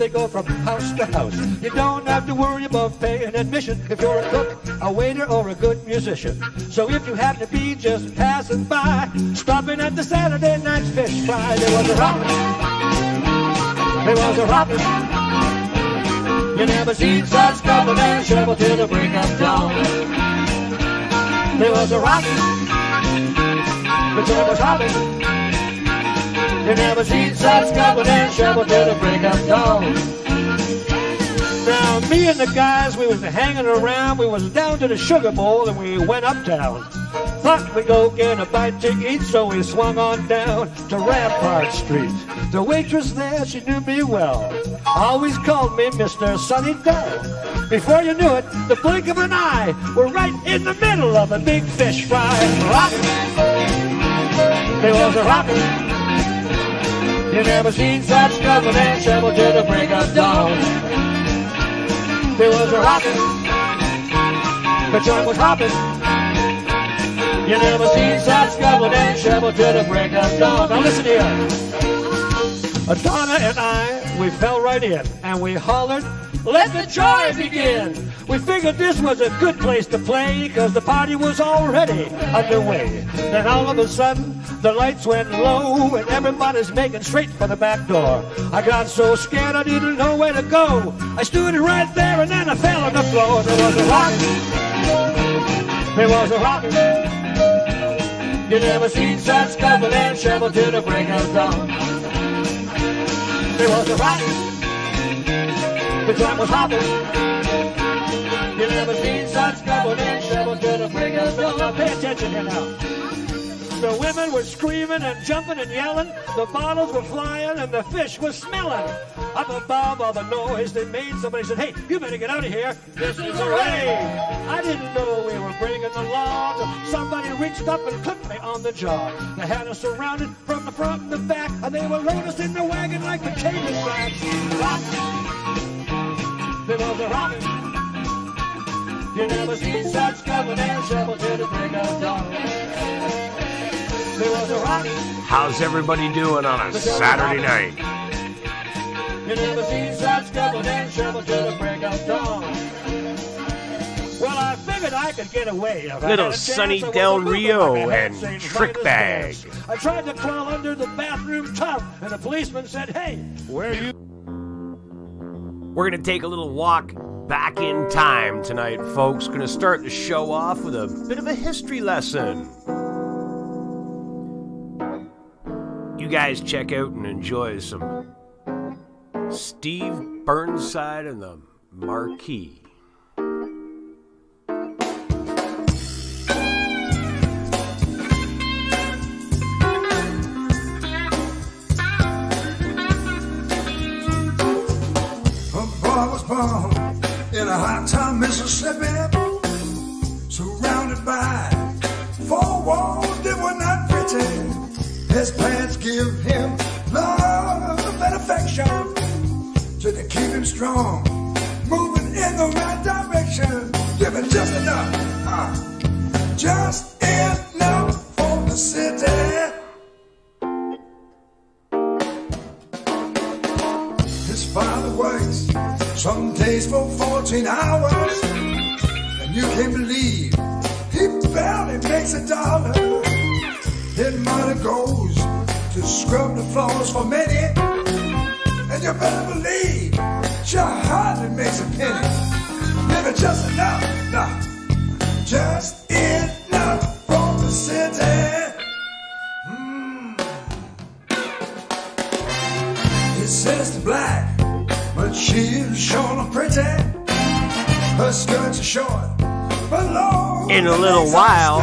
they go from house to house. You don't have to worry about paying admission if you're a cook, a waiter, or a good musician. So if you happen to be just passing by, stopping at the Saturday night fish fry, there was a robin. There was a robin. You never seen such trouble and trouble till the break of dawn. There was a robin. The joy was robin. You never seen such trouble and trouble till the break of dawn. Now, me and the guys, we was hanging around. We was down to the Sugar Bowl and we went uptown. Thought we'd go get a bite to eat, so we swung on down to Rampart Street. The waitress there, she knew me well. Always called me Mr. Sunny Dell. Before you knew it, the blink of an eye, we're right in the middle of a big fish fry. Rockin'. There was a rockin'. You never seen such trouble and trouble till the break of dawn. There was a rockin'. The joint was hoppin'. You never seen such trouble and trouble till the break of dawn. Now listen here. Donna and I, we fell right in, and we hollered, "Let the joy begin!" We figured this was a good place to play, because the party was already underway. Then all of a sudden, the lights went low, and everybody's making straight for the back door. I got so scared I didn't know where to go. I stood right there, and then I fell on the floor. There was a rock. There was a rock. You never seen such trouble and trouble till the break of dawn. There was a rock. The joint was hopping. You never seen such trouble and trouble till the break of dawn. Now pay attention here now. The women were screaming and jumping and yelling. The bottles were flying and the fish was smelling. Up above all the noise they made, somebody said, "Hey, you better get out of here. This is a raid." I didn't know we were breaking the law. Somebody reached up and clipped me on the jaw. They had us surrounded from the front and the back, and they would load us in the wagon like potato sacks. Rock. There was a robin. You never seen such trouble and trouble till the break of dawn. There was a rock. How's everybody doing on a Saturday night? You never seen such trouble and trouble till the break of dawn. Well, I figured I could get away. If Little I had a Sunny chance, Del I was Rio like and saying, Trick "Right Bag." as pants." I tried to crawl under the bathroom tub, and the policeman said, "Hey, where are you?" We're going to take a little walk back in time tonight, folks. Going to start the show off with a bit of a history lesson. You guys check out and enjoy some Steve Burnside and the Marquee. In a hot town, Mississippi, surrounded by four walls that were not pretty. His parents give him love and affection to keep him strong, moving in the right direction. Give him just enough for the city. His father works some days for 14 hours, and you can't believe he barely makes $1. His money goes to scrub the floors for many, and you better believe she hardly makes a penny. Give it just enough, just enough for the city. His sister black, but she's sure pretty. Her skirts are short, but long. In a little while,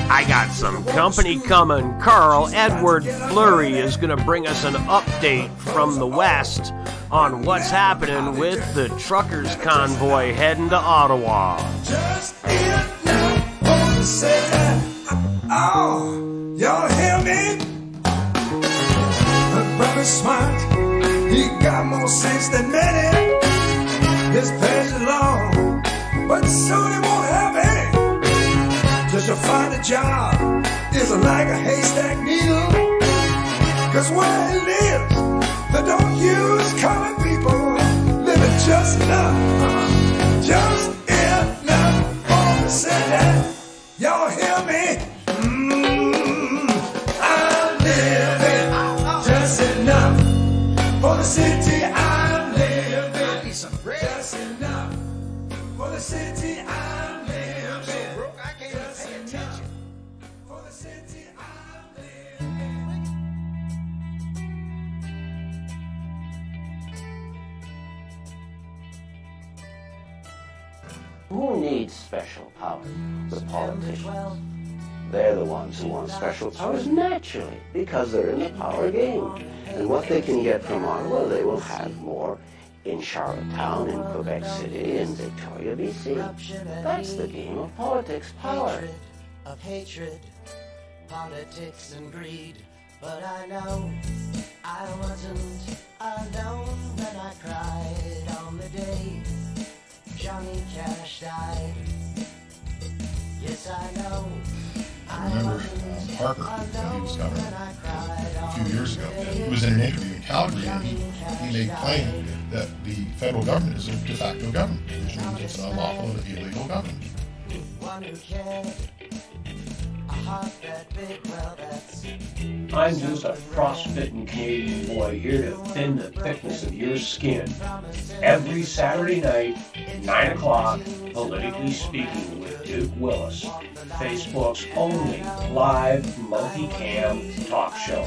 I got some company coming. Carl Edward Fleury is going to bring us an update from the West on what's happening with the truckers' convoy heading to Ottawa. Just enough for the city. Oh, y'all hear me? Her brother's smart. He got more sense than many. His page is long, but soon he won't have any. Just to find a job is like a haystack needle. 'Cause where he lives, they don't use colored people. city I live in. I need some bread. Just enough for the city I live in. I'm so broke I can't even pay attention. For the city I live in. Who needs special powers? The politicians. They're the ones who want special powers naturally, because they're in the power game. And what they can get from Ottawa, they will have more in Charlottetown, in Quebec City, in Victoria, BC. That's the game of politics, power. Of hatred, politics and greed. But I know I wasn't alone when I cried on the day Johnny Cash died. Yes, I know. I remember Harper, when he was governor a few years ago. He was in an interview in Calgary, and he made claim that the federal government is a de facto government, which means it's a lawful and illegal government. One who cared, a heart that big, well, that's... I'm just a frostbitten Canadian boy here to thin the thickness of your skin. Every Saturday night, 9 o'clock, Politically Speaking with Duke Willis, Facebook's only live multicam talk show.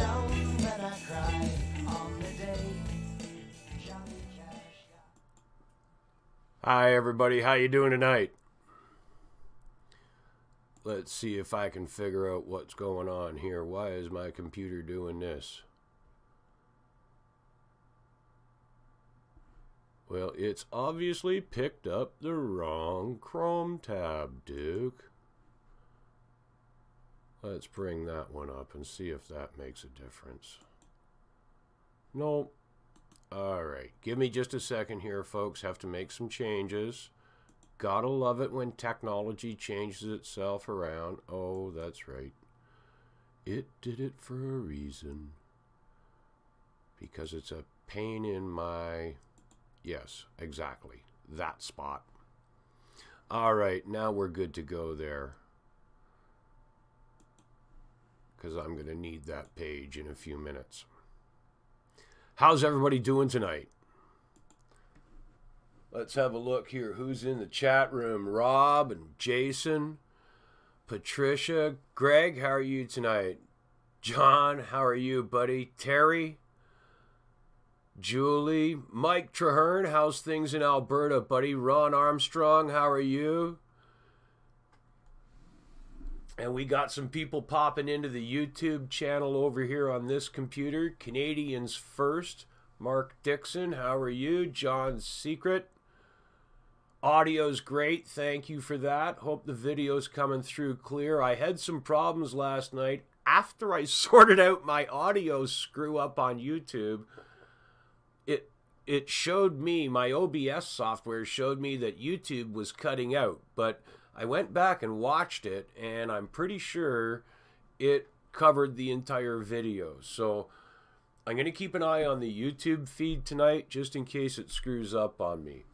Hi everybody, how you doing tonight? Let's see if I can figure out what's going on here. Why is my computer doing this? Well, it's obviously picked up the wrong Chrome tab, Duke. Let's bring that one up and see if that makes a difference. Nope. Alright, give me just a second here, folks. Have to make some changes. Gotta love it when technology changes itself around. Oh, that's right. It did it for a reason. Because it's a pain in my... Yes, exactly. That spot. Alright, now we're good to go there. Because I'm going to need that page in a few minutes. How's everybody doing tonight? Let's have a look here. Who's in the chat room? Rob and Jason, Patricia, Greg, how are you tonight? John, how are you, buddy? Terry, Julie, Mike Traherne, how's things in Alberta, buddy? Ron Armstrong, how are you? And we got some people popping into the YouTube channel over here on this computer. Canadians First, Mark Dixon, how are you? John Secret. Audio's great, thank you for that. Hope the video's coming through clear. I had some problems last night. After I sorted out my audio screw up on YouTube, it showed me, my OBS software showed me that YouTube was cutting out. But I went back and watched it, and I'm pretty sure it covered the entire video. So I'm going to keep an eye on the YouTube feed tonight, just in case it screws up on me.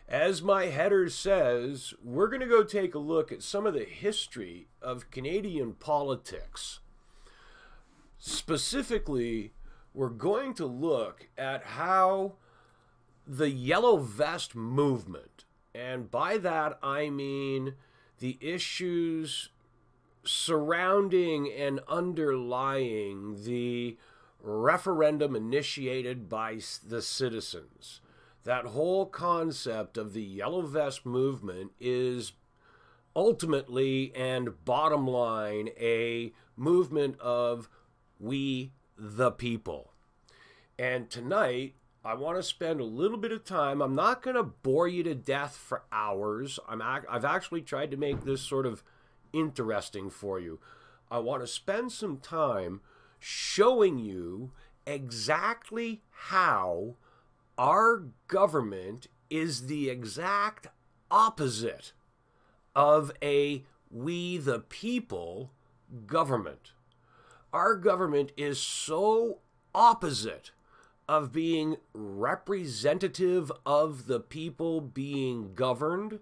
As my header says, we're going to go take a look at some of the history of Canadian politics. Specifically, we're going to look at how the Yellow Vest movement, and by that I mean the issues surrounding and underlying the referendum initiated by the citizens. That whole concept of the Yellow Vest movement is ultimately and bottom line a movement of we the people. And tonight I want to spend a little bit of time. I'm not going to bore you to death for hours. I've actually tried to make this sort of interesting for you. I want to spend some time showing you exactly how our government is the exact opposite of a we the people government. Our government is so opposite of being representative of the people being governed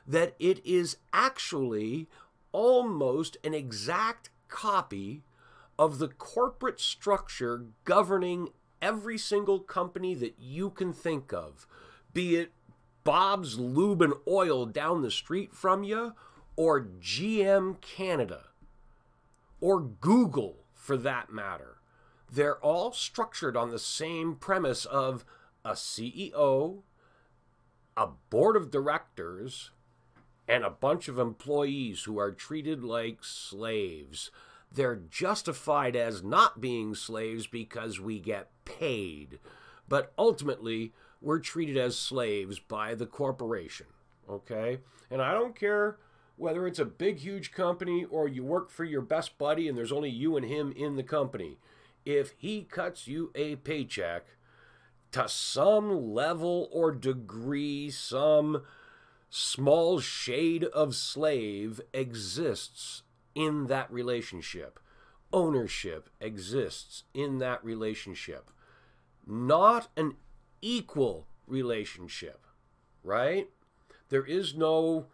that it is actually almost an exact copy of the corporate structure governing every single company that you can think of, be it Bob's Lube and Oil down the street from you, or GM Canada, or Google for that matter. They're all structured on the same premise of a CEO, a board of directors, and a bunch of employees who are treated like slaves. They're justified as not being slaves because we get paid. But ultimately, we're treated as slaves by the corporation, okay? And I don't care whether it's a big, huge company or you work for your best buddy and there's only you and him in the company. If he cuts you a paycheck, to some level or degree, some small shade of slave exists in that relationship. Ownership exists in that relationship. Not an equal relationship, right? There is no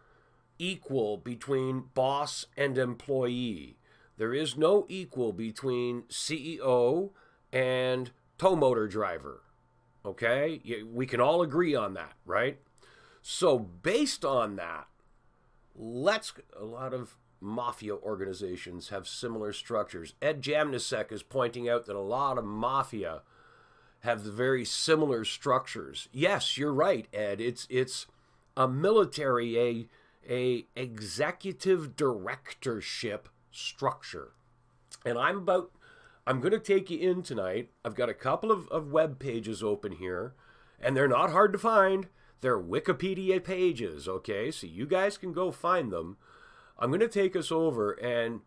equal between boss and employee. There is no equal between CEO and tow motor driver. Okay? We can all agree on that, right? So based on that, a lot of mafia organizations have similar structures. Ed Jamnisek is pointing out that a lot of mafia have very similar structures. Yes, you're right, Ed. It's a military, a executive directorship structure. And I'm going to take you in tonight. I've got a couple of web pages open here, and they're not hard to find. They're Wikipedia pages, okay? So you guys can go find them. I'm going to take us over and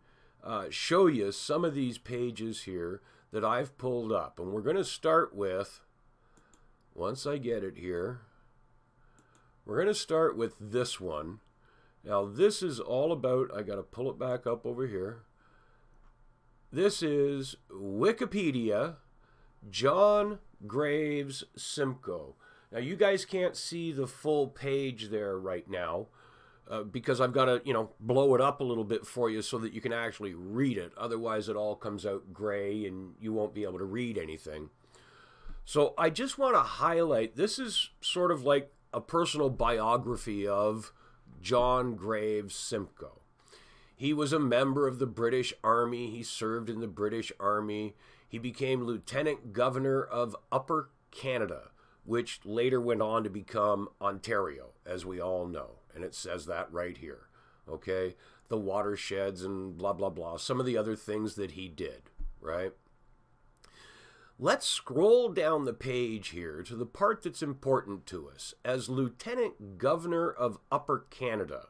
show you some of these pages here that I've pulled up. And we're going to start with, once I get it here, we're going to start with this one. Now, this is all about, I got to pull it back up over here. This is Wikipedia, John Graves Simcoe. Now, you guys can't see the full page there right now because I've got to, blow it up a little bit for you so that you can actually read it. Otherwise, it all comes out gray and you won't be able to read anything. So I just want to highlight, this is sort of like a personal biography of John Graves Simcoe. He was a member of the British Army. He served in the British Army. He became Lieutenant Governor of Upper Canada, which later went on to become Ontario, as we all know. And it says that right here, okay? The watersheds and blah, blah, blah. Some of the other things that he did, right? Let's scroll down the page here to the part that's important to us. As Lieutenant Governor of Upper Canada,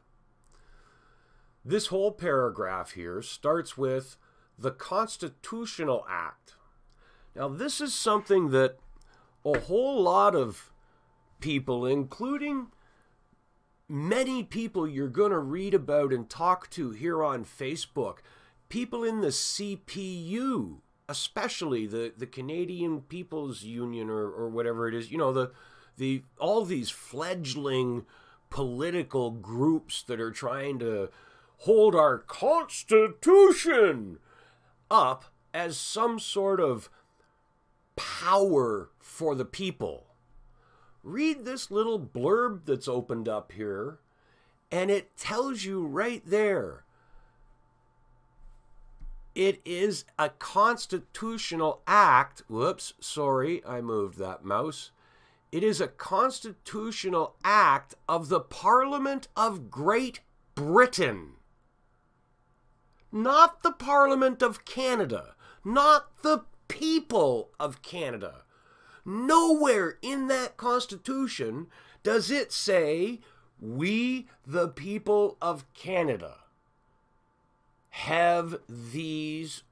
this whole paragraph here starts with the Constitutional Act. Now, this is something that a whole lot of people, including many people you're going to read about and talk to here on Facebook, people in the CPU, especially the Canadian People's Union or whatever it is, all these fledgling political groups that are trying to hold our Constitution up as some sort of power for the people. Read this little blurb that's opened up here, and it tells you right there. It is a constitutional act. Whoops, sorry, I moved that mouse. It is a constitutional act of the Parliament of Great Britain. Not the Parliament of Canada. Not the people of Canada. Nowhere in that Constitution does it say, we, the people of Canada, have these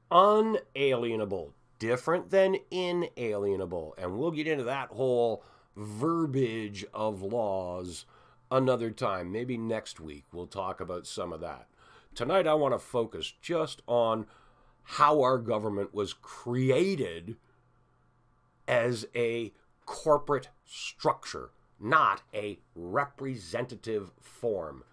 unalienable, different than inalienable. And we'll get into that whole verbiage of laws another time. Maybe next week we'll talk about some of that. Tonight I want to focus just on how our government was created as a corporate structure, not a representative form.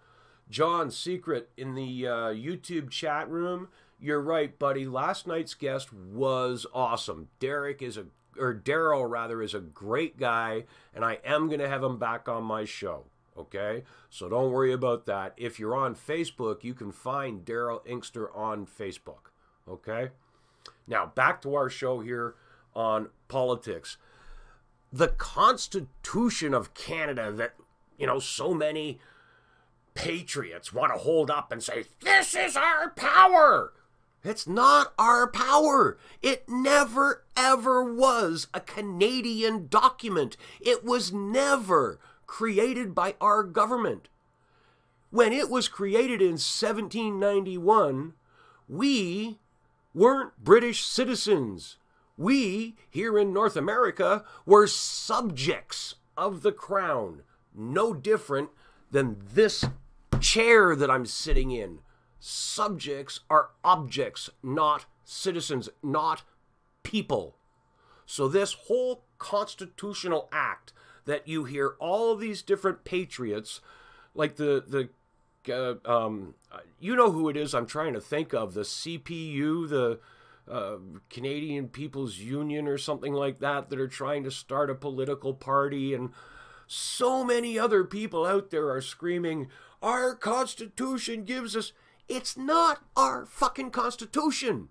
John Secret in the YouTube chat room you're right, buddy. Last night's guest was awesome. Daryl rather, is a great guy, and I am going to have him back on my show. Okay? So don't worry about that. If you're on Facebook, you can find Daryl Inkster on Facebook. Okay? Now, back to our show here on politics. The Constitution of Canada that, you know, so many patriots want to hold up and say, this is our power. It's not our power. It never, ever was a Canadian document. It was never created by our government. When it was created in 1791, we weren't British citizens. We, here in North America, were subjects of the crown. No different than this chair that I'm sitting in. Subjects are objects, not citizens, not people. So this whole constitutional act that you hear all of these different patriots, like you know who it is I'm trying to think of, the CPU, the Canadian People's Union or something like that are trying to start a political party, and so many other people out there are screaming, our Constitution gives us... It's not our fucking Constitution.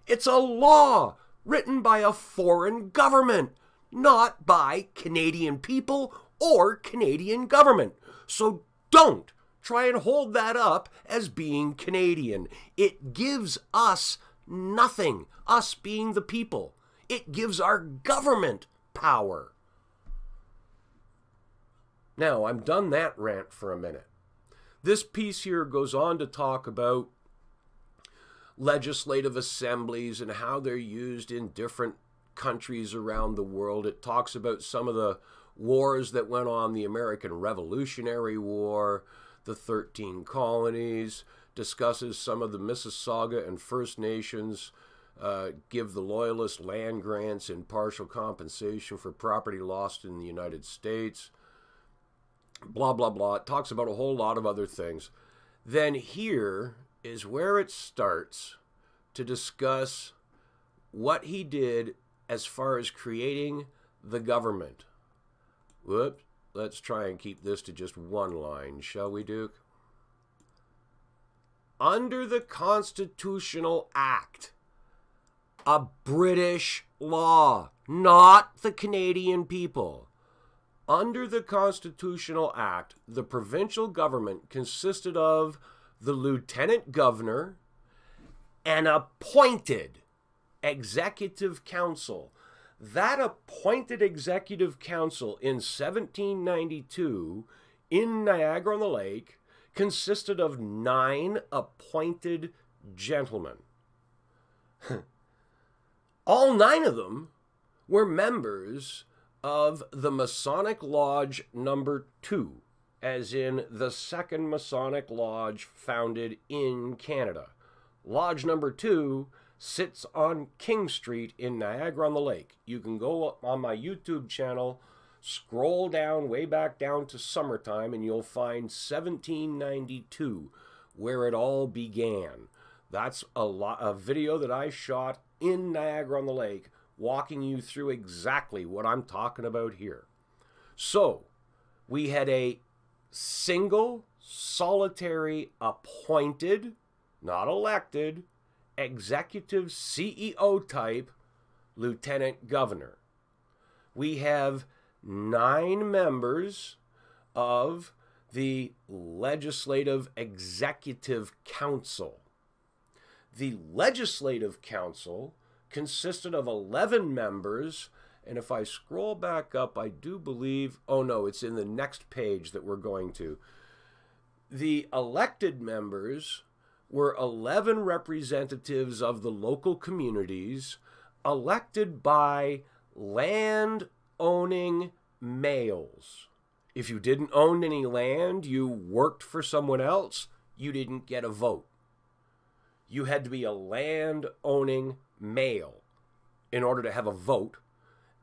It's a law written by a foreign government, not by Canadian people or Canadian government. So don't try and hold that up as being Canadian. It gives us nothing, us being the people. It gives our government power. Now, I'm done that rant for a minute. This piece here goes on to talk about legislative assemblies and how they're used in different countries around the world. It talks about some of the wars that went on, the American Revolutionary War, the 13 colonies, discusses some of the Mississauga and First Nations give the Loyalist land grants in partial compensation for property lost in the United States. Blah, blah, blah. It talks about a whole lot of other things. Then here is where it starts to discuss what he did as far as creating the government. Whoops. Let's try and keep this to just one line, shall we, Duke? Under the Constitutional Act, a British law, not the Canadian people. Under the Constitutional Act, the provincial government consisted of the lieutenant governor, an appointed executive council. That appointed executive council in 1792 in Niagara-on-the-Lake consisted of 9 appointed gentlemen. All 9 of them were members of the Masonic Lodge number 2, as in the second Masonic Lodge founded in Canada. Lodge number 2 sits on King Street in Niagara-on-the-Lake. You can go on my YouTube channel, scroll down, way back down to summertime, and you'll find 1792, where it all began. That's a video that I shot in Niagara-on-the-Lake, walking you through exactly what I'm talking about here. So, we had a single, solitary, appointed, not elected, executive CEO type lieutenant governor. We have 9 members of the Legislative Executive Council. The Legislative Council consisted of 11 members, and if I scroll back up, I do believe, oh no, it's in the next page that we're going to. The elected members were 11 representatives of the local communities elected by land-owning males. If you didn't own any land, you worked for someone else, you didn't get a vote. You had to be a land-owning male in order to have a vote,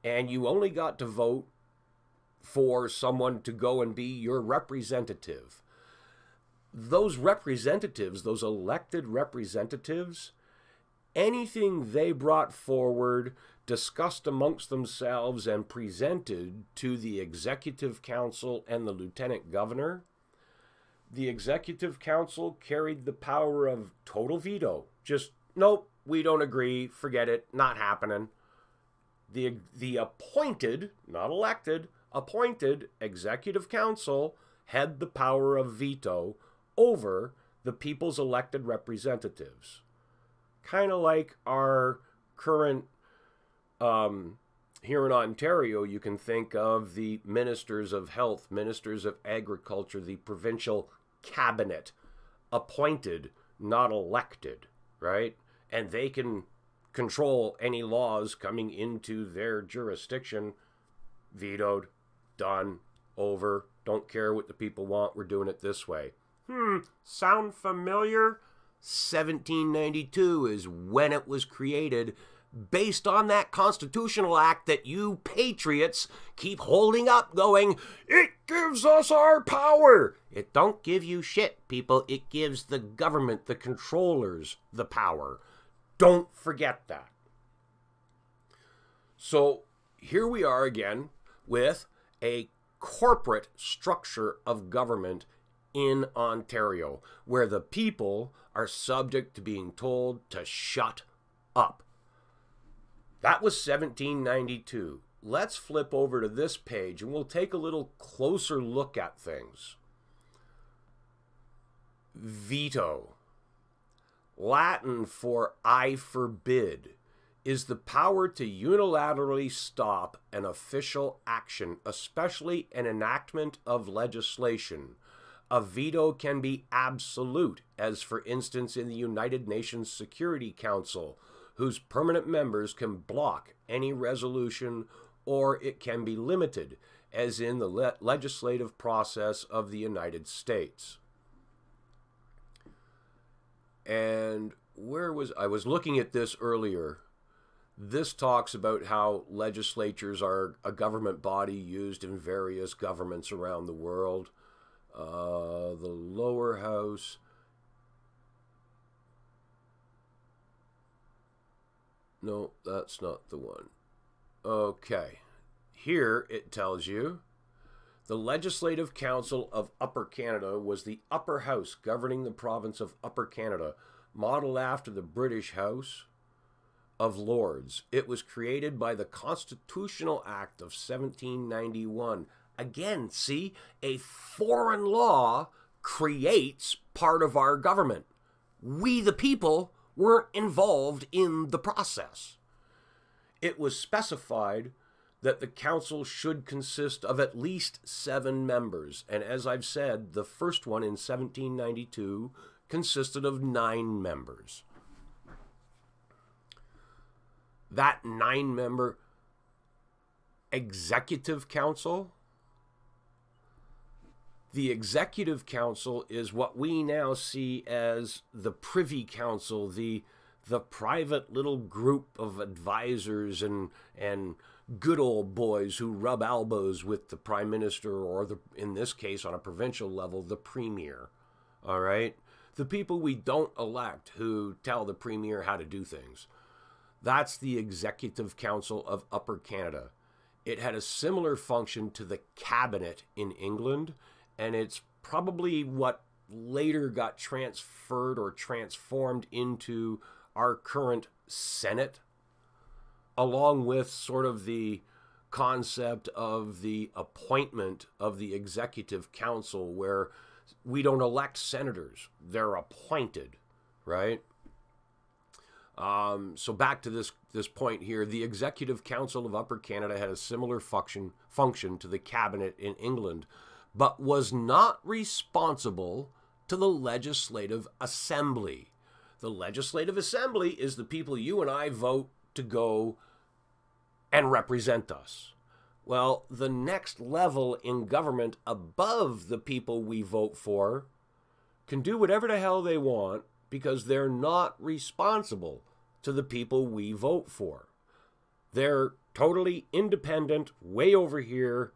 and you only got to vote for someone to go and be your representative. those representatives, those elected representatives, anything they brought forward, discussed amongst themselves, and presented to the Executive Council and the Lieutenant Governor, the Executive Council carried the power of total veto. Just, nope, we don't agree, forget it, not happening. The appointed, not elected, appointed Executive Council had the power of veto over the people's elected representatives. Kind of like our current, here in Ontario, you can think of the ministers of health, ministers of agriculture, the provincial cabinet, appointed, not elected, right? And they can control any laws coming into their jurisdiction. Vetoed, done, over, don't care what the people want, we're doing it this way. Sound familiar? 1792 is when it was created, based on that constitutional act that you patriots keep holding up going, it gives us our power. It don't give you shit, people. It gives the government, the controllers, the power. Don't forget that. So here we are again with a corporate structure of government in Ontario, where the people are subject to being told to shut up. That was 1792. Let's flip over to this page and we'll take a little closer look at things. Veto, Latin for I forbid, is the power to unilaterally stop an official action, especially an enactment of legislation. A veto can be absolute, as for instance in the United Nations Security Council, whose permanent members can block any resolution, or it can be limited, as in the legislative process of the United States. And I was looking at this earlier. This talks about how legislatures are a government body used in various governments around the world. The lower house. No, that's not the one. Okay. Here it tells you the Legislative Council of Upper Canada was the upper house governing the province of Upper Canada, modeled after the British House of Lords. It was created by the Constitutional Act of 1791. Again, see, a foreign law creates part of our government. We, the people, weren't involved in the process. It was specified that the council should consist of at least 7 members. And as I've said, the first one in 1792 consisted of 9 members. That 9-member Executive Council, the Executive Council is what we now see as the Privy Council, the private little group of advisors and good old boys who rub elbows with the Prime Minister, or in this case on a provincial level, the Premier. All right? The people we don't elect who tell the Premier how to do things. That's the Executive Council of Upper Canada. It had a similar function to the Cabinet in England, and it's probably what later got transferred or transformed into our current Senate, along with sort of the concept of the appointment of the Executive Council, where we don't elect senators, they're appointed, right? So back to this point here, the Executive Council of Upper Canada had a similar function to the Cabinet in England, but was not responsible to the Legislative Assembly. The Legislative Assembly is the people you and I vote to go and represent us. Well, the next level in government above the people we vote for can do whatever the hell they want because they're not responsible to the people we vote for. They're totally independent, way over here,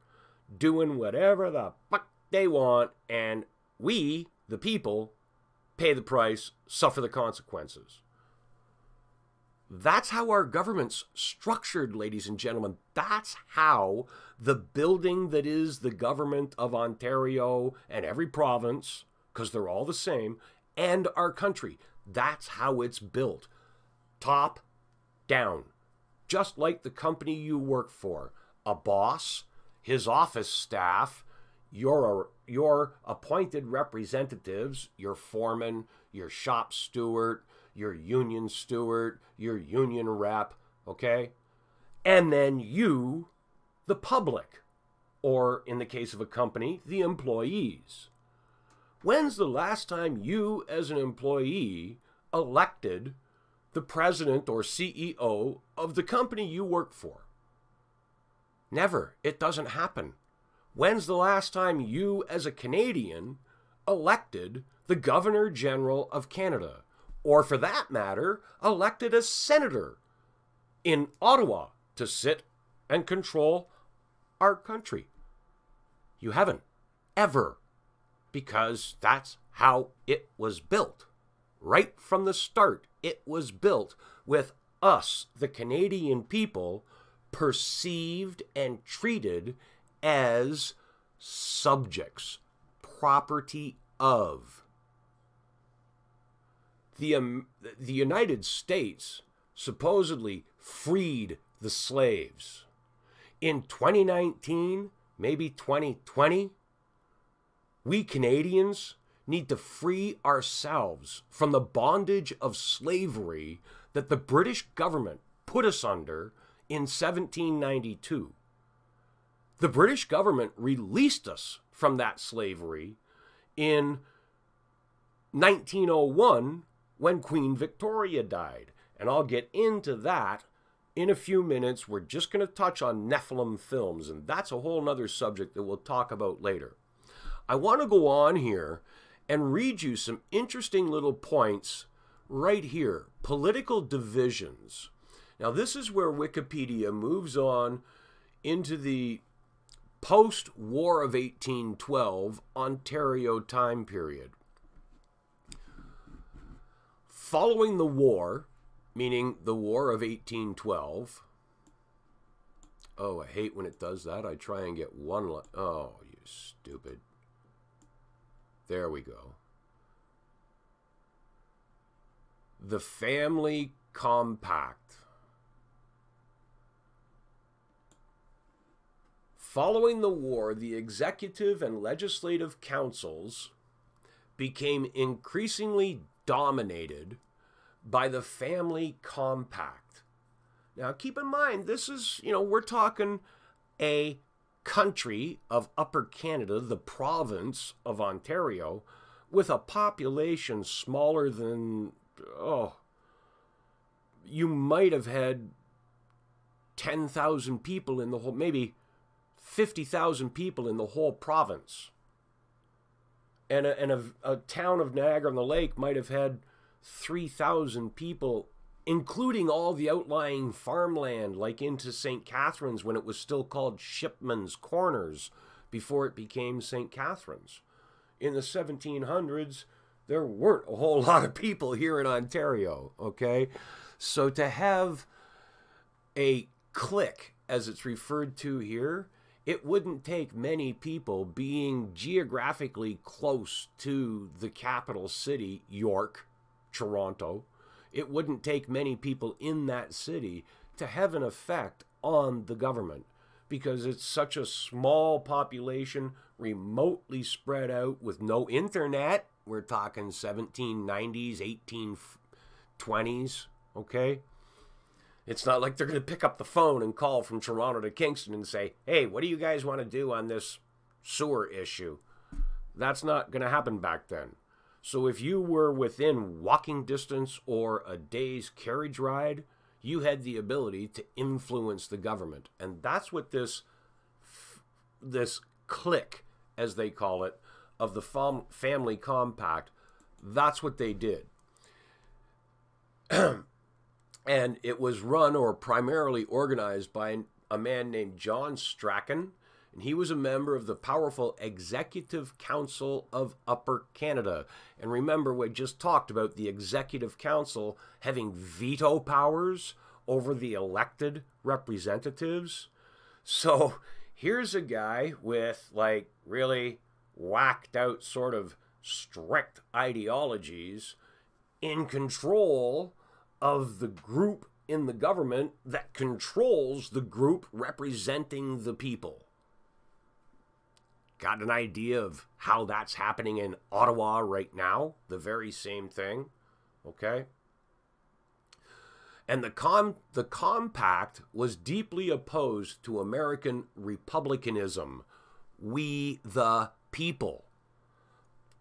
doing whatever the fuck they want, and we, the people pay the price, suffer the consequences. That's how our government's structured, ladies and gentlemen. That's how the building that is the government of Ontario and every province, because they're all the same, and our country, that's how it's built. Top down. Just like the company you work for. A boss, his office staff, your appointed representatives, your foreman, your shop steward, your union steward, your union rep, okay? And then you, the public, or in the case of a company, the employees. When's the last time you, as an employee, elected the president or CEO of the company you work for? Never. It doesn't happen. When's the last time you, as a Canadian, elected the Governor General of Canada? Or for that matter, elected a senator in Ottawa to sit and control our country? You haven't. Ever. Because that's how it was built. Right from the start, it was built with us, the Canadian people, perceived and treated as subjects, property of. The United States supposedly freed the slaves. In 2019, maybe 2020, we Canadians need to free ourselves from the bondage of slavery that the British government put us under in 1792. The British government released us from that slavery in 1901 when Queen Victoria died. And I'll get into that in a few minutes. We're just going to touch on Nephilim films, and that's a whole nother subject that we'll talk about later. I want to go on here and read you some interesting little points right here. Political divisions. Now, this is where Wikipedia moves on into the post-War of 1812 Ontario time period. Following the war, meaning the War of 1812. Oh, I hate when it does that. I try and get one. Oh, you stupid. There we go. The Family Compact. Following the war, the executive and legislative councils became increasingly dominated by the Family Compact. Now, keep in mind, this is, we're talking a country of Upper Canada, the province of Ontario, with a population smaller than, you might have had 10,000 people in the whole, maybe 50,000 people in the whole province. And a town of Niagara-on-the-Lake might have had 3,000 people, including all the outlying farmland, like into St. Catharines when it was still called Shipman's Corners before it became St. Catharines. In the 1700s, there weren't a whole lot of people here in Ontario, okay? So to have a clique, as it's referred to here, it wouldn't take many people being geographically close to the capital city, York, Toronto. It wouldn't take many people in that city to have an effect on the government because it's such a small population, remotely spread out with no internet. We're talking 1790s, 1820s, okay? It's not like they're going to pick up the phone and call from Toronto to Kingston and say, hey, what do you guys want to do on this sewer issue? That's not going to happen back then. So if you were within walking distance or a day's carriage ride, you had the ability to influence the government. And that's what this clique, as they call it, of the Family Compact, that's what they did. And it was run or primarily organized by a man named John Strachan and he was a member of the powerful Executive Council of Upper Canada. And remember, we just talked about the Executive Council having veto powers over the elected representatives. So here's a guy with, like, really whacked out sort of strict ideologies in control of the group in the government that controls the group representing the people. Got an idea of how that's happening in Ottawa right now? The very same thing, okay? And the compact was deeply opposed to American republicanism. We the people.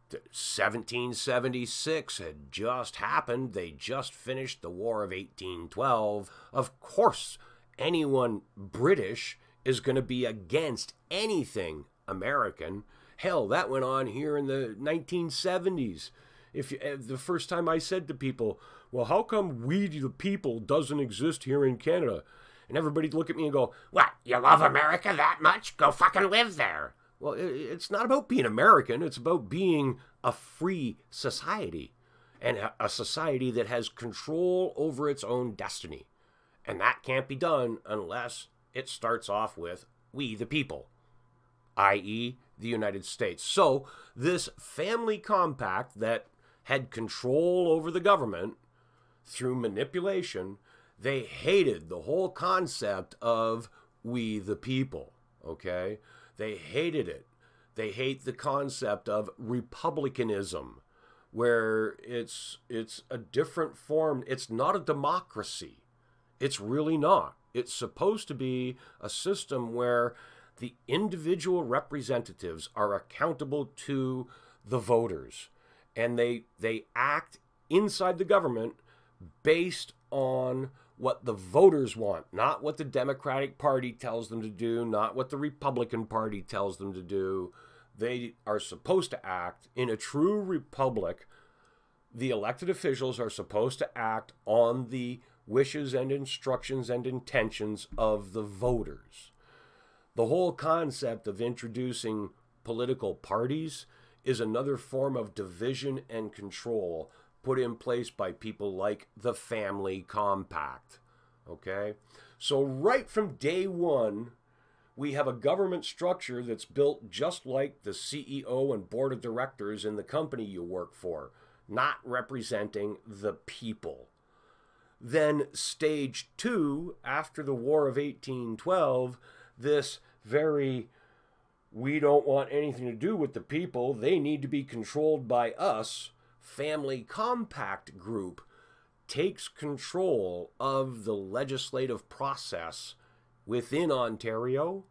1776 had just happened. They just finished the War of 1812. Of course, anyone British is going to be against anything American. Hell, that went on here in the 1970s. The first time I said to people, well, how come we the people doesn't exist here in Canada? And everybody'd look at me and go, what, you love America that much? Go fucking live there. Well, it's not about being American. It's about being a free society, and a society that has control over its own destiny. And that can't be done unless it starts off with we the people, i.e. the United States. So this family compact that had control over the government through manipulation, they hated the whole concept of we the people, okay? They hated it. They hate the concept of republicanism, where it's a different form. It's not a democracy. It's really not. It's supposed to be a system where the individual representatives are accountable to the voters, and they act inside the government based on what the voters want, not what the Democratic Party tells them to do, not what the Republican Party tells them to do. They are supposed to act in a true republic. The elected officials are supposed to act on the wishes and instructions and intentions of the voters. The whole concept of introducing political parties is another form of division and control put in place by people like the Family Compact. Okay? So right from day one, we have a government structure that's built just like the CEO and board of directors in the company you work for, not representing the people. Then stage two, after the War of 1812, this very, we don't want anything to do with the people, they need to be controlled by us, Family Compact group takes control of the legislative process within Ontario.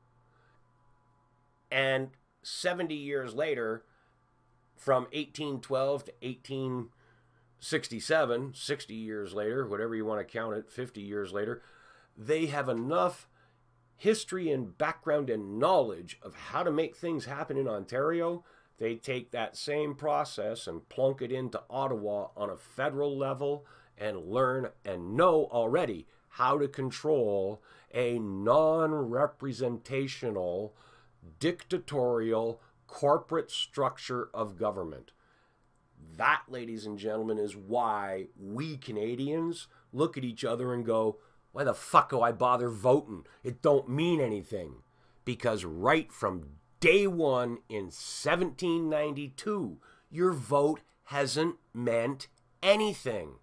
And 70 years later, from 1812 to 1867, 60 years later, whatever you want to count it, 50 years later, they have enough history and background and knowledge of how to make things happen in Ontario. They take that same process and plunk it into Ottawa on a federal level and learn and know already how to control a non-representational, dictatorial, corporate structure of government. That, ladies and gentlemen, is why we Canadians look at each other and go, why the fuck do I bother voting? It don't mean anything. Because right from day one in 1792, your vote hasn't meant anything.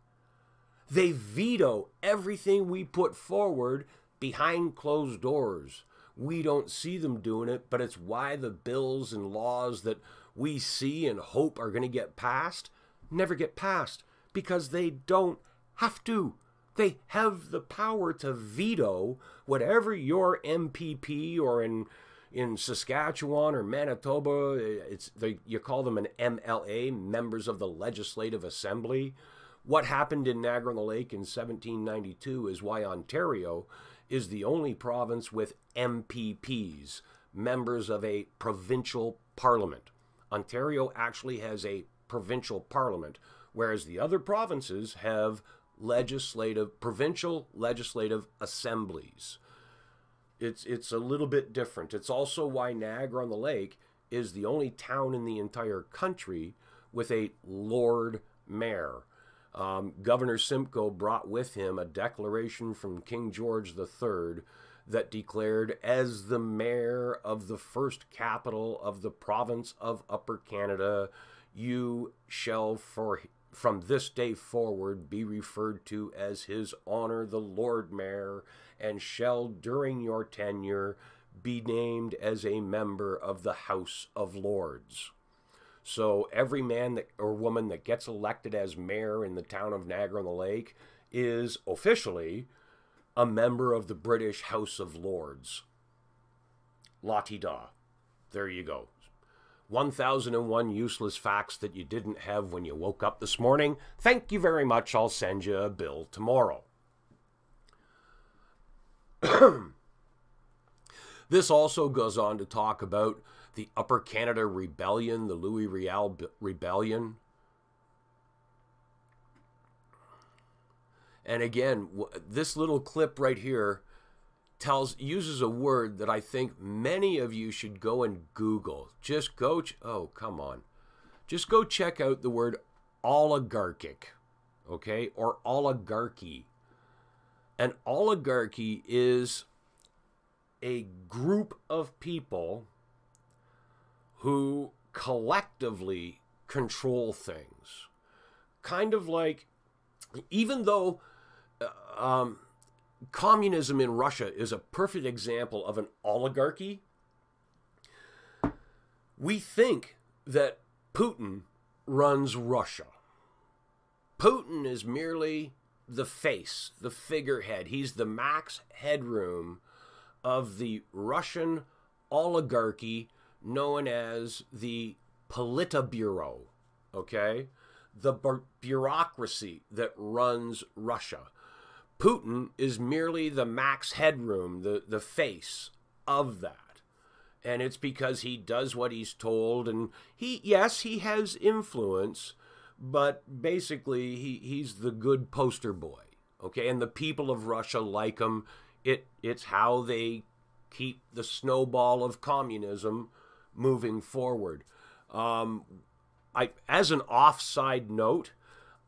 They veto everything we put forward behind closed doors. We don't see them doing it, but it's why the bills and laws that we see and hope are going to get passed never get passed, because they don't have to. They have the power to veto whatever your MPP, or in Saskatchewan or Manitoba, you call them an MLA, members of the Legislative Assembly. What happened in Niagara-on-the-Lake in 1792 is why Ontario is the only province with MPPs, members of a provincial parliament. Ontario actually has a provincial parliament, whereas the other provinces have provincial legislative assemblies. It's a little bit different. It's also why Niagara-on-the-Lake is the only town in the entire country with a Lord Mayor. Governor Simcoe brought with him a declaration from King George III that declared, as the mayor of the first capital of the province of Upper Canada, you shall from this day forward be referred to as His Honor the Lord Mayor, and shall during your tenure be named as a member of the House of Lords. So every man or woman that gets elected as mayor in the town of Niagara-on-the-Lake is officially a member of the British House of Lords. La-ti-da. There you go. 1001 useless facts that you didn't have when you woke up this morning. Thank you very much. I'll send you a bill tomorrow. This also goes on to talk about the Upper Canada Rebellion, the Louis Riel Rebellion. And again, this little clip right here uses a word that I think many of you should go and Google. Just go, just go check out the word oligarchic, okay, or oligarchy. An oligarchy is a group of people who collectively control things. Kind of like, even though communism in Russia is a perfect example of an oligarchy, we think that Putin runs Russia. Putin is merely the face, the figurehead. He's the max headroom of the Russian oligarchy known as the Politburo, okay? The bureaucracy that runs Russia. Putin is merely the max headroom, the face of that. And it's because he does what he's told, and yes, he has influence, but basically he's the good poster boy, okay? And the people of Russia like him. It's how they keep the snowball of communism moving forward. As an offside note,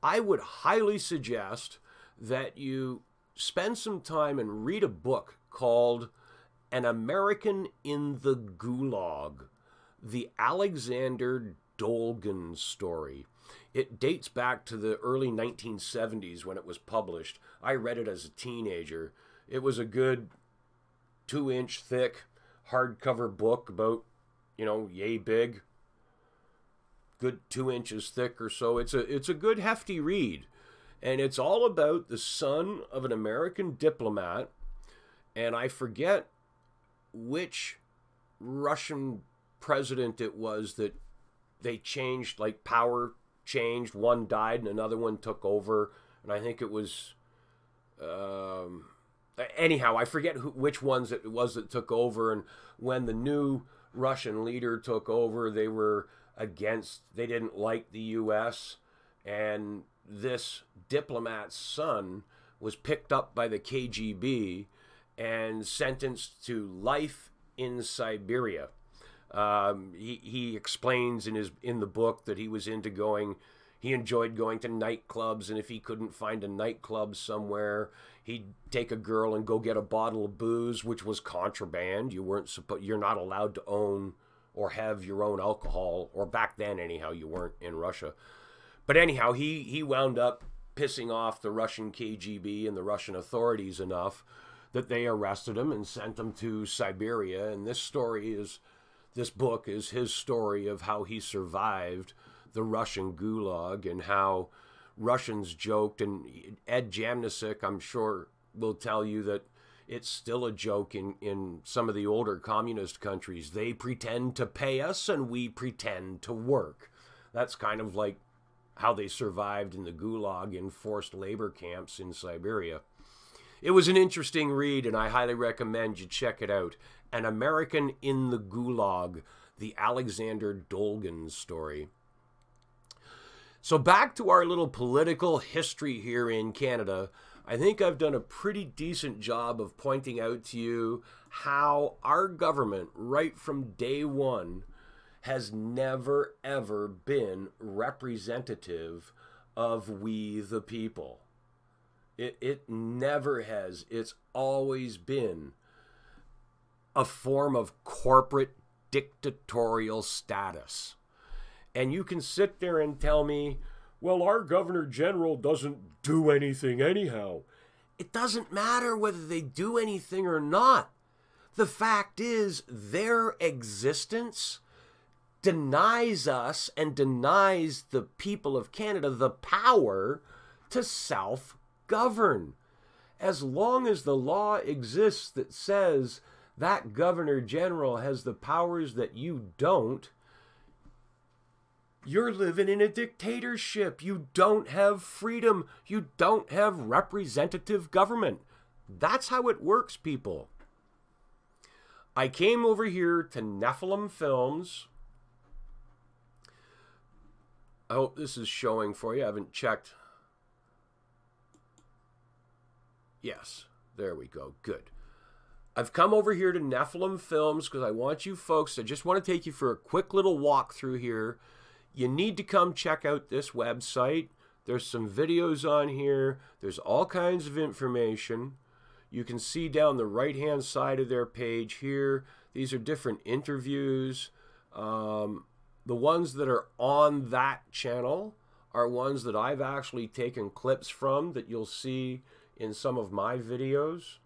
I would highly suggest that you spend some time and read a book called An American in the Gulag, the Alexander Dolgan story. It dates back to the early 1970s when it was published. I read it as a teenager. It was a good 2-inch thick hardcover book about, yay big. Good 2 inches thick or so. It's a good hefty read. And it's all about the son of an American diplomat. And I forget which Russian president it was that they changed, like power changed. One died and another one took over. And I think it was... anyhow, I forget which ones it was that took over. And when the new Russian leader took over, they didn't like the U.S. And this diplomat's son was picked up by the KGB and sentenced to life in Siberia. He explains in the book that he enjoyed going to nightclubs, and if he couldn't find a nightclub somewhere, he'd take a girl and go get a bottle of booze, which was contraband. You're not allowed to own or have your own alcohol, or back then anyhow, you weren't in Russia. But anyhow, he wound up pissing off the Russian KGB and the Russian authorities enough that they arrested him and sent him to Siberia. And this book is his story of how he survived the Russian gulag and how Russians joked. And Ed Jamnisik, I'm sure, will tell you that it's still a joke in some of the older communist countries. They pretend to pay us and we pretend to work. That's kind of like how they survived in the gulag in forced labor camps in Siberia. It was an interesting read, and I highly recommend you check it out. An American in the Gulag, the Alexander Dolgan story. So back to our little political history here in Canada. I think I've done a pretty decent job of pointing out to you how our government, right from day one, has never, ever been representative of we the people. It never has. It's always been a form of corporate dictatorial status. And you can sit there and tell me, well, our Governor General doesn't do anything anyhow. It doesn't matter whether they do anything or not. The fact is, their existence denies us and denies the people of Canada the power to self-govern. As long as the law exists that says that Governor General has the powers that you don't, you're living in a dictatorship. You don't have freedom. You don't have representative government. That's how it works, people. I came over here to Nephilim Films. I hope this is showing for you. I haven't checked. Yes, there we go. Good. I've come over here to Nephilim Films because I want you folks, I just want to take you for a quick little walk through here. You need to come check out this website. There's some videos on here. There's all kinds of information. You can see down the right-hand side of their page here. These are different interviews. The ones that are on that channel are ones that I've actually taken clips from that you'll see in some of my videos.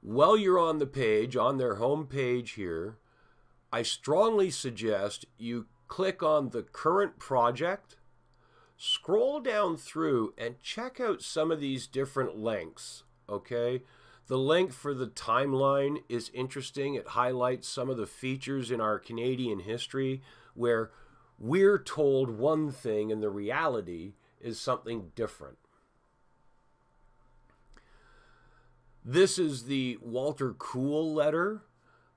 While you're on the page, on their home page here, I strongly suggest you click on the current project, scroll down through, and check out some of these different links, okay? The link for the timeline is interesting. It highlights some of the features in our Canadian history where we're told one thing and the reality is something different. This is the Walter Cool letter.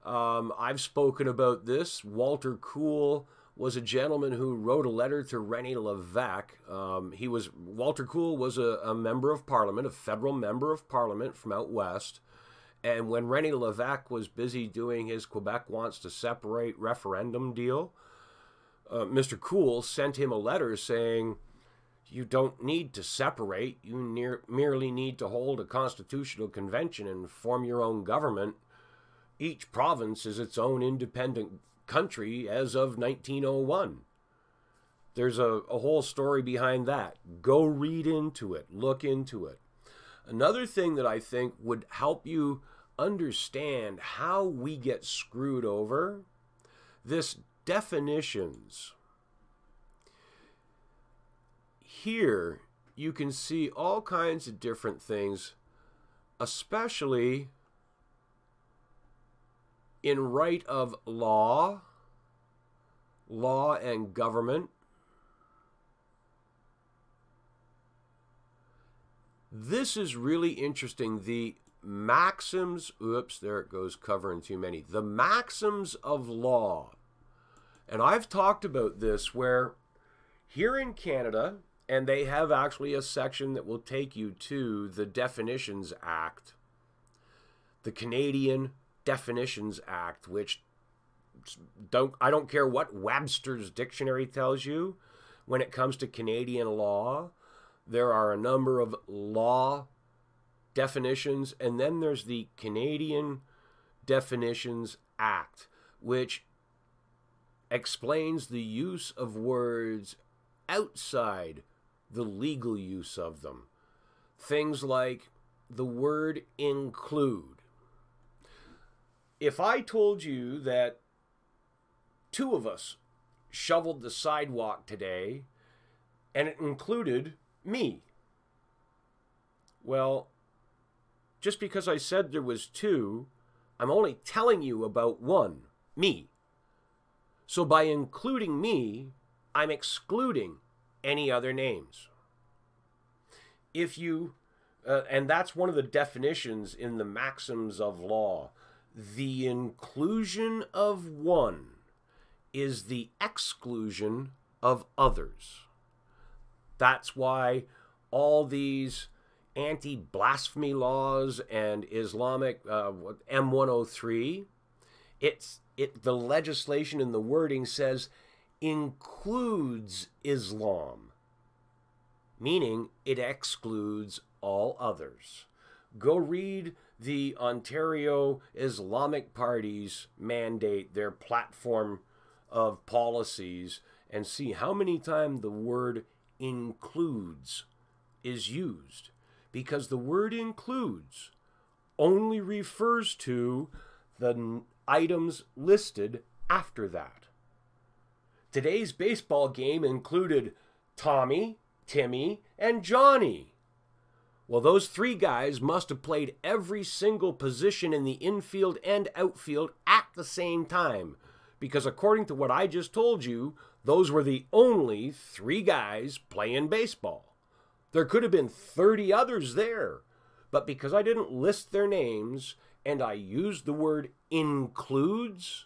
I've spoken about this. Walter Cool was a gentleman who wrote a letter to René Lévesque. Walter Cool was a member of Parliament, a federal member of Parliament from out west. And when René Lévesque was busy doing his Quebec wants to separate referendum deal, Mr. Cool sent him a letter saying, you don't need to separate. You merely need to hold a constitutional convention and form your own government. Each province is its own independent country as of 1901. There's a whole story behind that. Go read into it. Look into it. Another thing that I think would help you understand how we get screwed over, this definitions. Here you can see all kinds of different things, especially in right of law, law and government. This is really interesting. The maxims, oops, there it goes, covering too many. The maxims of law. And I've talked about this where here in Canada, and they have actually a section that will take you to the Definitions Act, the Canadian Definitions Act, which I don't care what Webster's dictionary tells you when it comes to Canadian law. There are a number of law definitions, and then there's the Canadian Definitions Act, which explains the use of words outside the legal use of them. Things like the word include. If I told you that two of us shoveled the sidewalk today and it included me, well, just because I said there was two, I'm only telling you about one, me. So by including me, I'm excluding any other names. If you, and that's one of the definitions in the maxims of law, the inclusion of one is the exclusion of others. That's why all these anti-blasphemy laws and Islamic M103. The legislation and the wording says includes Islam, meaning it excludes all others. Go read the Ontario Islamic Party's mandate, their platform of policies, and see how many times the word includes is used. Because the word includes only refers to the items listed after that. Today's baseball game included Tommy, Timmy, and Johnny. Well, those three guys must have played every single position in the infield and outfield at the same time, because according to what I just told you, those were the only three guys playing baseball. There could have been 30 others there, but because I didn't list their names and I used the word includes,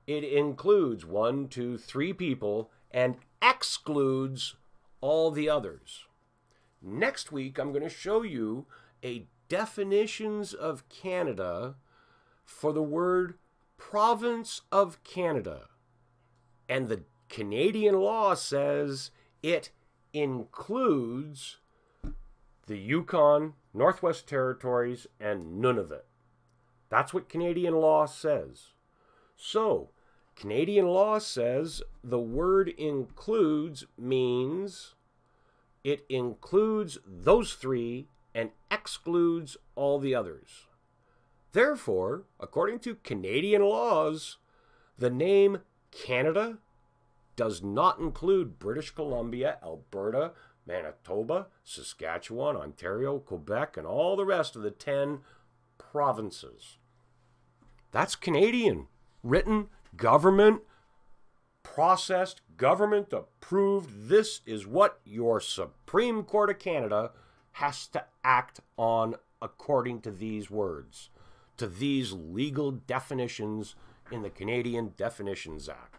it includes 1, 2, 3 people and excludes all the others. Next week, I'm going to show you a definitions of Canada for the word province of Canada. And the Canadian law says it includes the Yukon, Northwest Territories, and Nunavut. That's what Canadian law says. So, Canadian law says the word includes means it includes those three and excludes all the others. Therefore, according to Canadian laws, the name Canada does not include British Columbia, Alberta, Manitoba, Saskatchewan, Ontario, Quebec, and all the rest of the 10 provinces. That's Canadian. Written, government, processed, government approved. This is what your Supreme Court of Canada has to act on according to these words, to these legal definitions in the Canadian Definitions Act.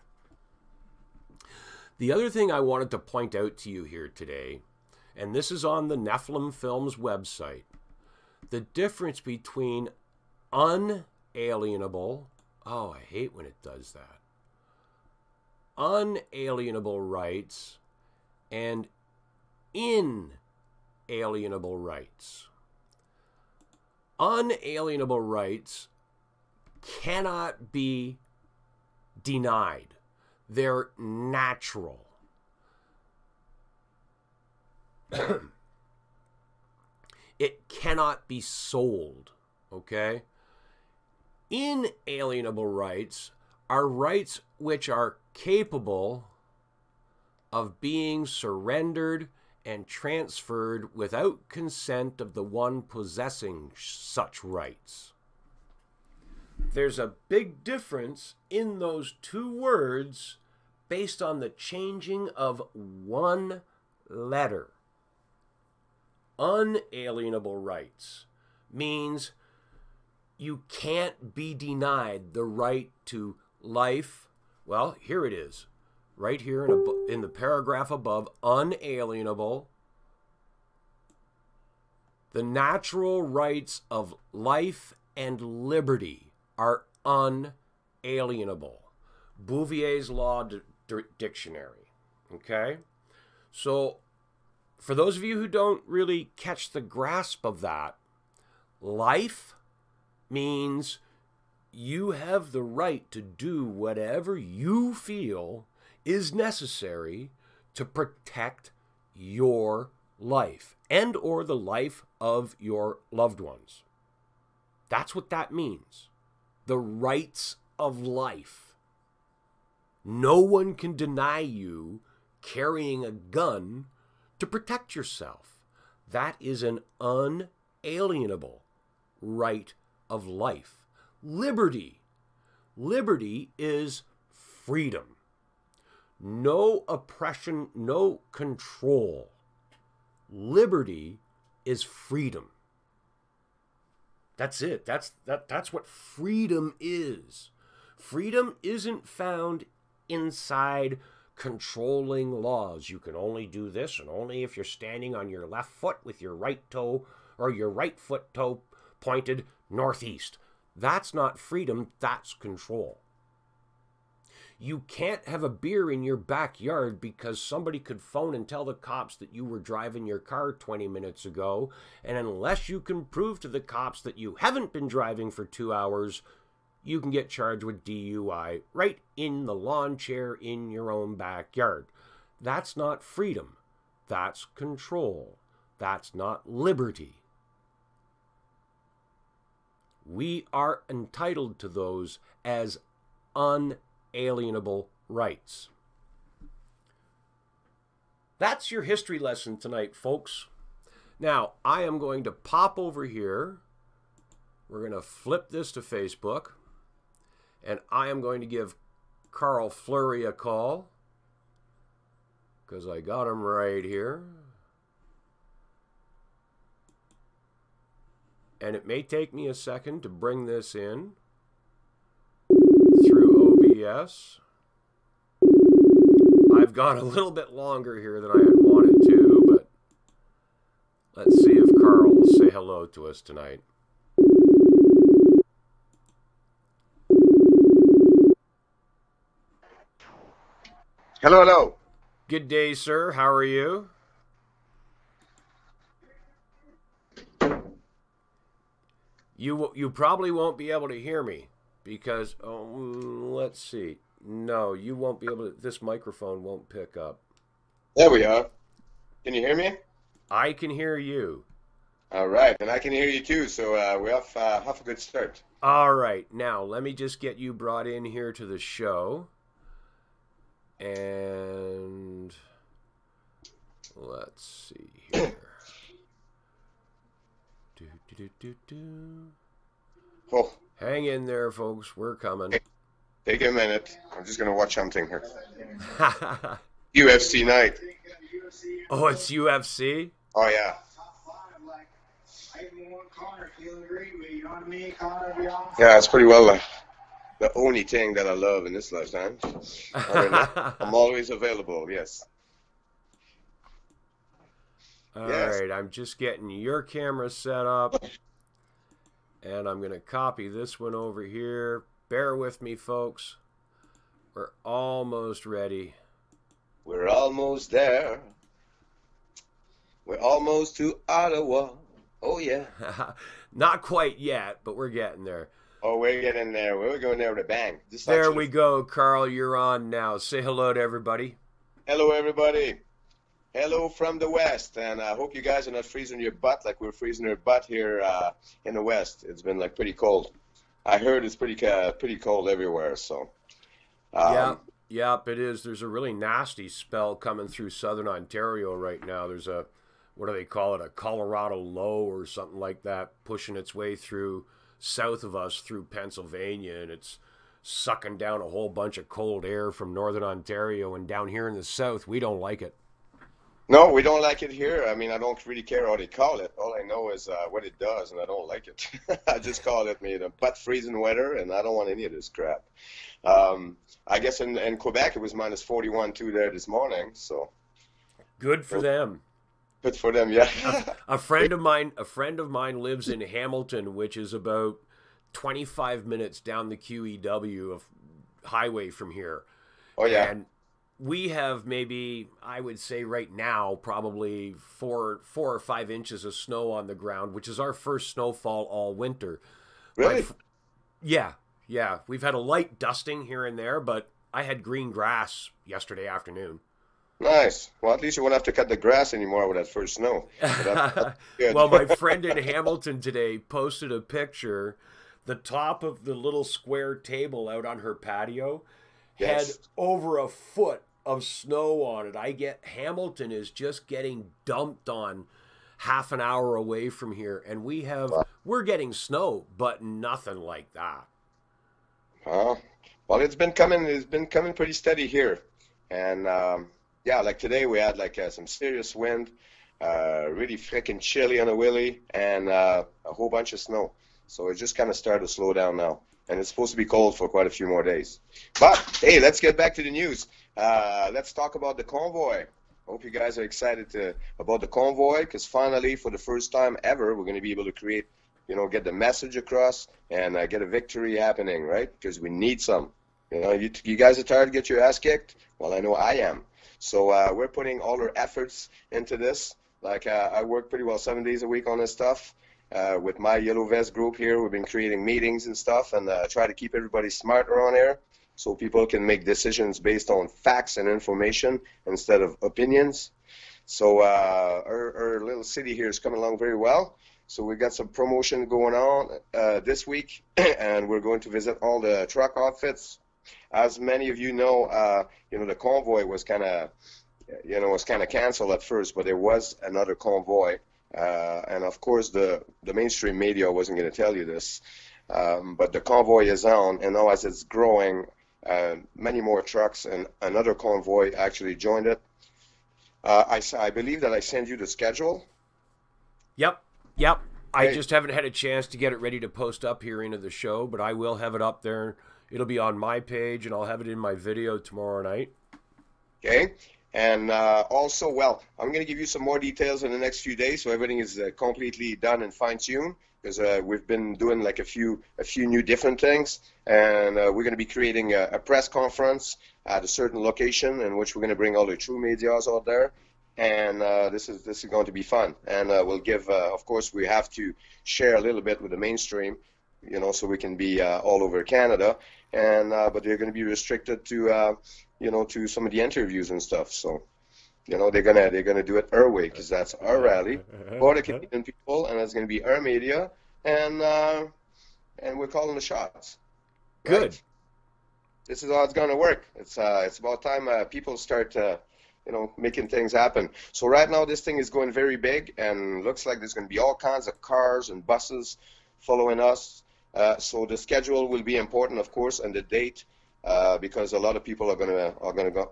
The other thing I wanted to point out to you here today, and this is on the Nephilim Films website, the difference between unalienable, oh, I hate when it does that, unalienable rights and inalienable rights. Unalienable rights cannot be denied. They're natural. It cannot be sold, okay? Inalienable rights are rights which are capable of being surrendered and transferred without consent of the one possessing such rights. There's a big difference in those two words based on the changing of one letter. Unalienable rights means you can't be denied the right to life. Well, here it is. Right here in the paragraph above, unalienable. The natural rights of life and liberty are unalienable. Bouvier's Law Dictionary. Okay? So, for those of you who don't really catch the grasp of that, life means you have the right to do whatever you feel is necessary to protect your life and or the life of your loved ones. That's what that means. The rights of life. No one can deny you carrying a gun to protect yourself. That is an unalienable right of life. Liberty. Liberty is freedom. No oppression, no control. Liberty is freedom. That's it. That's what freedom is. Freedom isn't found inside controlling laws. You can only do this, and only if you're standing on your left foot with your right toe or your right foot toe pointed northeast. That's not freedom, that's control. You can't have a beer in your backyard because somebody could phone and tell the cops that you were driving your car 20 minutes ago, and unless you can prove to the cops that you haven't been driving for 2 hours, you can get charged with DUI right in the lawn chair in your own backyard. That's not freedom. That's control. That's not liberty. We are entitled to those as unalienable rights. That's your history lesson tonight, folks. Now, I am going to pop over here. We're going to flip this to Facebook. And I am going to give Carl Fleury a call, because I got him right here. And it may take me a second to bring this in through OBS. I've gone a little bit longer here than I had wanted to, but let's see if Carl will say hello to us tonight. Hello, hello. Good day, sir. How are you? You probably won't be able to hear me because, let's see. No, you won't be able to. This microphone won't pick up. There we are. Can you hear me? I can hear you. All right, and I can hear you too, so we're off a good start. All right. Now, let me just get you brought in here to the show. And let's see here. Oh. Hang in there, folks. We're coming. Take a minute. I'm just going to watch something here. UFC night. Oh, it's UFC? Oh, yeah. Yeah, it's pretty well the only thing that I love in this lifetime. I'm always available, yes. All right, I'm just getting your camera set up. And I'm going to copy this one over here. Bear with me, folks. We're almost ready. We're almost there. We're almost to Ottawa. Oh, yeah. Not quite yet, but we're getting there. Oh, we're getting there. We're going there with a bang. There we go, Carl. You're on now. Say hello to everybody. Hello, everybody. Hello from the West. And I hope you guys are not freezing your butt like we're freezing our butt here in the West. It's been like pretty cold. I heard it's pretty cold everywhere. So. Yep, it is. There's a really nasty spell coming through southern Ontario right now. There's a, what do they call it, a Colorado low or something like that, pushing its way through south of us through Pennsylvania, and it's sucking down a whole bunch of cold air from northern Ontario, and down here in the south, we don't like it. No, we don't like it here. I mean, I don't really care how they call it. All I know is what it does, and I don't like it. I just call it butt freezing weather, and I don't want any of this crap. I guess in Quebec it was minus 41 too there this morning. So good for them. Good for them, yeah. A friend of mine lives in Hamilton, which is about 25 minutes down the QEW highway from here. Oh yeah. And we have maybe, I would say right now, probably 4 or 5 inches of snow on the ground, which is our first snowfall all winter. Really? Yeah. We've had a light dusting here and there, but I had green grass yesterday afternoon. Nice. Well, at least you won't have to cut the grass anymore with that first snow. That's good. Well, my friend in Hamilton today posted a picture. The top of the little square table out on her patio had over a foot of snow on it. Hamilton is just getting dumped on half an hour away from here, and we're getting snow, but nothing like that. Well, it's been coming pretty steady here, and yeah, like today we had like some serious wind, really freaking chilly on a willy, and a whole bunch of snow. So it just kind of started to slow down now, and it's supposed to be cold for quite a few more days. But hey, let's get back to the news. Let's talk about the Convoy. Hope you guys are excited about the Convoy, because finally, for the first time ever, we're going to be able to create, get the message across and get a victory happening, right? Because we need some. You guys are tired to get your ass kicked? Well, I know I am. So we're putting all our efforts into this. Like I work pretty well 7 days a week on this stuff. With my Yellow Vest group here, we've been creating meetings and stuff, and try to keep everybody smart around here, so people can make decisions based on facts and information instead of opinions. So our little city here is coming along very well. So we got some promotion going on this week, and we're going to visit all the truck outfits. As many of you know, the Convoy was kind of, canceled at first, but there was another Convoy. And of course, the mainstream media wasn't going to tell you this, but the Convoy is on, and now as it's growing, many more trucks and another Convoy actually joined it. I believe that I sent you the schedule. Yep. I just haven't had a chance to get it ready to post up here into the show, but I will have it up there. It'll be on my page, and I'll have it in my video tomorrow night. Okay. And also, well, I'm going to give you some more details in the next few days, so everything is completely done and fine-tuned, because we've been doing like a few new different things, and we're going to be creating a press conference at a certain location in which we're going to bring all the true medias out there, and this is going to be fun. And we'll give, of course, we have to share a little bit with the mainstream, so we can be all over Canada, and but they're going to be restricted to to some of the interviews and stuff. So, they're gonna do it our way, because that's our rally for the Canadian people, and it's gonna be our media, and we're calling the shots. Right? Good. This is how it's gonna work. It's about time people start making things happen. So right now this thing is going very big, and looks like there's gonna be all kinds of cars and buses following us. So the schedule will be important, of course, and the date. Because a lot of people are gonna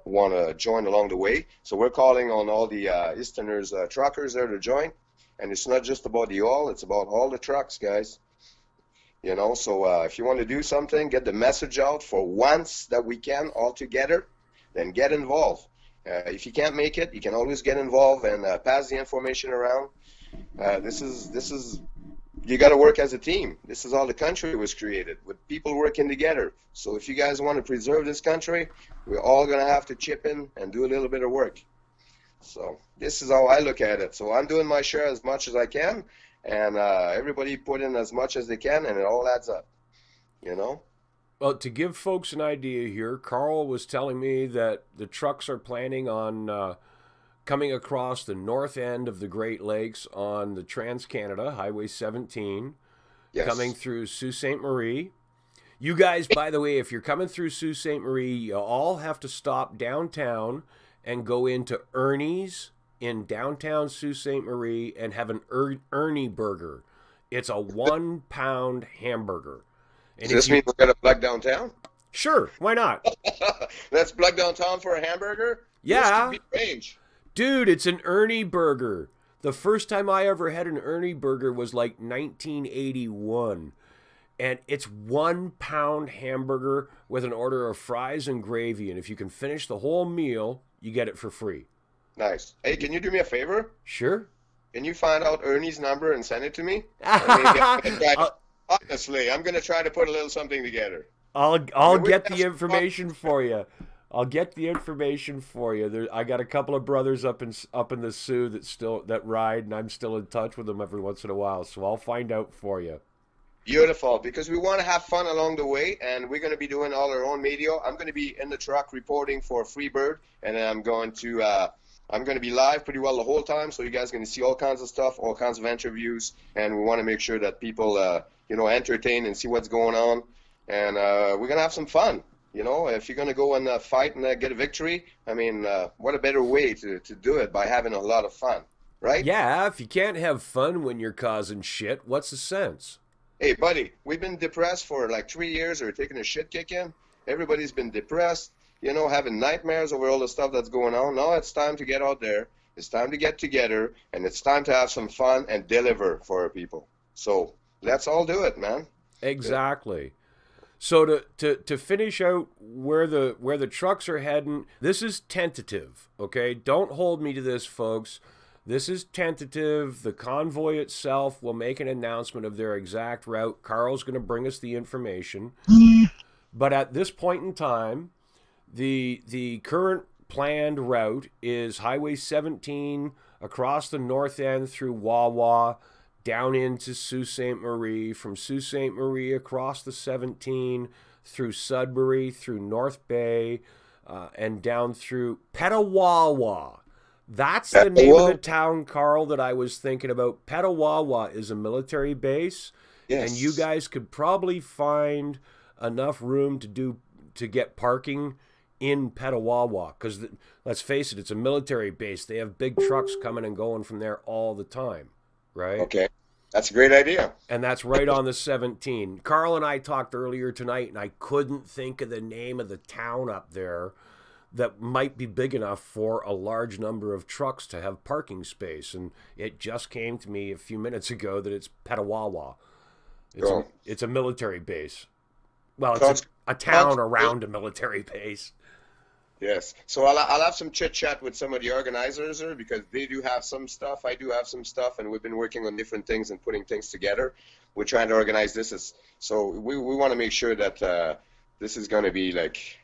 want to join along the way. So we're calling on all the Easterners truckers there to join, and it's not just about the oil; it's about all the trucks, guys. So if you want to do something, get the message out for once that we can all together, then get involved. If you can't make it, you can always get involved and pass the information around. This is. You got to work as a team. This is how the country was created, with people working together. So if you guys want to preserve this country, we're all going to have to chip in and do a little bit of work. So this is how I look at it. So I'm doing my share as much as I can, and everybody put in as much as they can, and it all adds up, Well, to give folks an idea here, Carl was telling me that the trucks are planning on coming across the north end of the Great Lakes on the Trans-Canada, Highway 17, yes. Coming through Sault Ste. Marie. You guys, by the way, if you're coming through Sault Ste. Marie, you all have to stop downtown and go into Ernie's in downtown Sault Ste. Marie and have an Ernie burger. It's a 1 pound hamburger. And does this mean we're going to plug downtown? Sure, why not? Let's plug downtown for a hamburger? Yeah. This could be range. Dude, it's an Ernie burger. The first time I ever had an Ernie burger was like 1981. And it's 1 pound hamburger with an order of fries and gravy. And if you can finish the whole meal, you get it for free. Nice. Hey, can you do me a favor? Sure. Can you find out Ernie's number and send it to me? Honestly, I'm going to try to put a little something together. I'll get the information for you. I'll get the information for you. I got a couple of brothers up in the Sioux that ride, and I'm still in touch with them every once in a while. So I'll find out for you. Beautiful, because we want to have fun along the way, and we're going to be doing all our own media. I'm going to be in the truck reporting for Freebird, and I'm going to be live pretty well the whole time, so you guys are going to see all kinds of stuff, all kinds of interviews, and we want to make sure that people, entertain and see what's going on, and we're going to have some fun. If you're going to go and fight and get a victory, I mean, what a better way to do it by having a lot of fun, right? Yeah, if you can't have fun when you're causing shit, what's the sense? Hey, buddy, we've been depressed for like 3 years or taking a shit kick in. Everybody's been depressed, having nightmares over all the stuff that's going on. Now it's time to get out there. It's time to get together, and it's time to have some fun and deliver for our people. So let's all do it, man. Exactly. So to finish out where the trucks are heading, this is tentative, okay? Don't hold me to this, folks. This is tentative. The convoy itself will make an announcement of their exact route. Carl's going to bring us the information. But at this point in time, the current planned route is Highway 17 across the north end through Wawa, down into Sault Ste. Marie, from Sault Ste. Marie across the 17, through Sudbury, through North Bay, and down through Petawawa. That's the name of the town, Carl, that I was thinking about. Petawawa is a military base, and you guys could probably find enough room to get parking in Petawawa, because let's face it, it's a military base. They have big trucks coming and going from there all the time. Right? Okay. That's a great idea. And that's right on the 17. Carl and I talked earlier tonight, and I couldn't think of the name of the town up there that might be big enough for a large number of trucks to have parking space. And it just came to me a few minutes ago that it's Petawawa. It's a military base. Well, it's a town around a military base. Yes. So I'll have some chit-chat with some of the organizers there, because they do have some stuff, I do have some stuff, and we've been working on different things and putting things together. We're trying to organize this. So we want to make sure that this is going to be like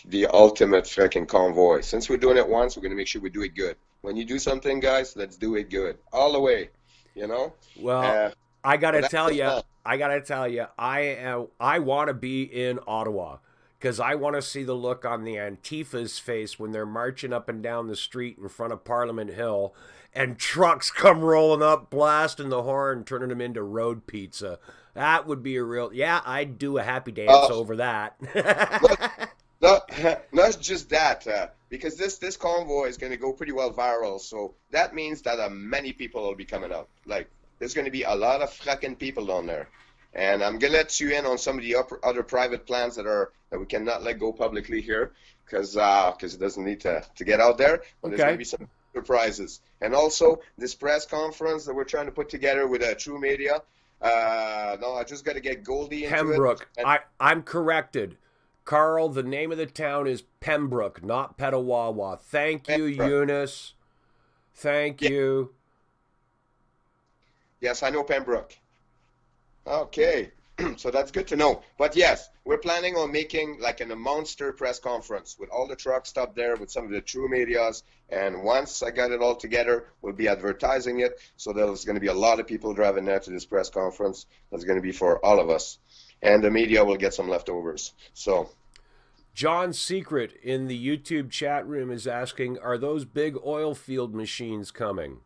the ultimate freaking convoy. Since we're doing it once, we're going to make sure we do it good. When you do something, guys, let's do it good. All the way, you know? Well, I got to tell you, I want to be in Ottawa, because I want to see the look on the Antifa's face when they're marching up and down the street in front of Parliament Hill, and trucks come rolling up, blasting the horn, turning them into road pizza. That would be a real... Yeah, I'd do a happy dance over that. Not just that, because this convoy is going to go pretty well viral, so that means that many people will be coming out. Like, there's going to be a lot of frickin' people down there. And I'm going to let you in on some of the other private plans that we cannot let go publicly here, because it doesn't need to get out there. But there's going to be some surprises. And also, this press conference that we're trying to put together with True Media. No, I just got to get Goldie into Pembroke. it. I'm corrected. Carl, the name of the town is Pembroke, not Petawawa. Thank you, Eunice. Thank you. Yes, I know Pembroke. Okay, so that's good to know. But yes, we're planning on making like a monster press conference with all the trucks stopped there, with some of the True Medias. And once I got it all together, we'll be advertising it. So there's going to be a lot of people driving there to this press conference. That's going to be for all of us. And the media will get some leftovers. So, John Secret in the YouTube chat room is asking, are those big oil field machines coming?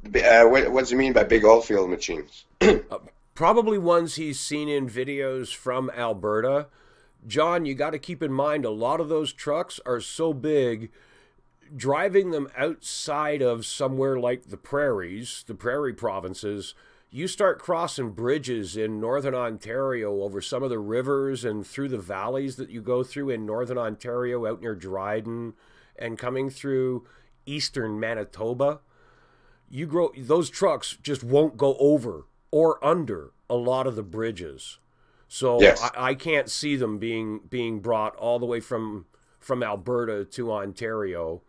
What do you mean by big oil field machines? Probably ones he's seen in videos from Alberta. John, you got to keep in mind, a lot of those trucks are so big, driving them outside of somewhere like the prairie provinces, you start crossing bridges in northern Ontario over some of the rivers and through the valleys that you go through in northern Ontario, out near Dryden, and coming through eastern Manitoba. Those trucks just won't go over or under a lot of the bridges. So yes. I can't see them being brought all the way from Alberta to Ontario.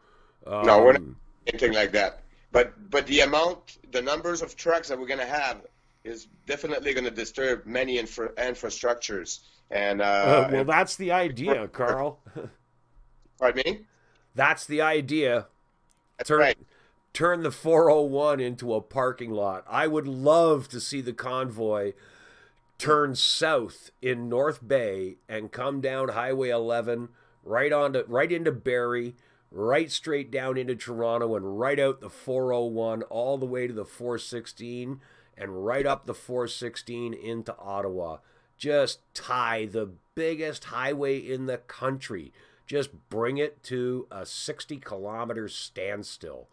No, we're not anything like that. But the numbers of trucks that we're going to have is definitely going to disturb many infrastructures. And well, that's the idea, Carl. Pardon me? That's the idea. That's right. Turn the 401 into a parking lot. I would love to see the convoy turn south in North Bay and come down Highway 11 right into Barrie, right straight down into Toronto, and right out the 401 all the way to the 416 and right up the 416 into Ottawa. Just tie the biggest highway in the country. Just bring it to a 60-kilometer standstill.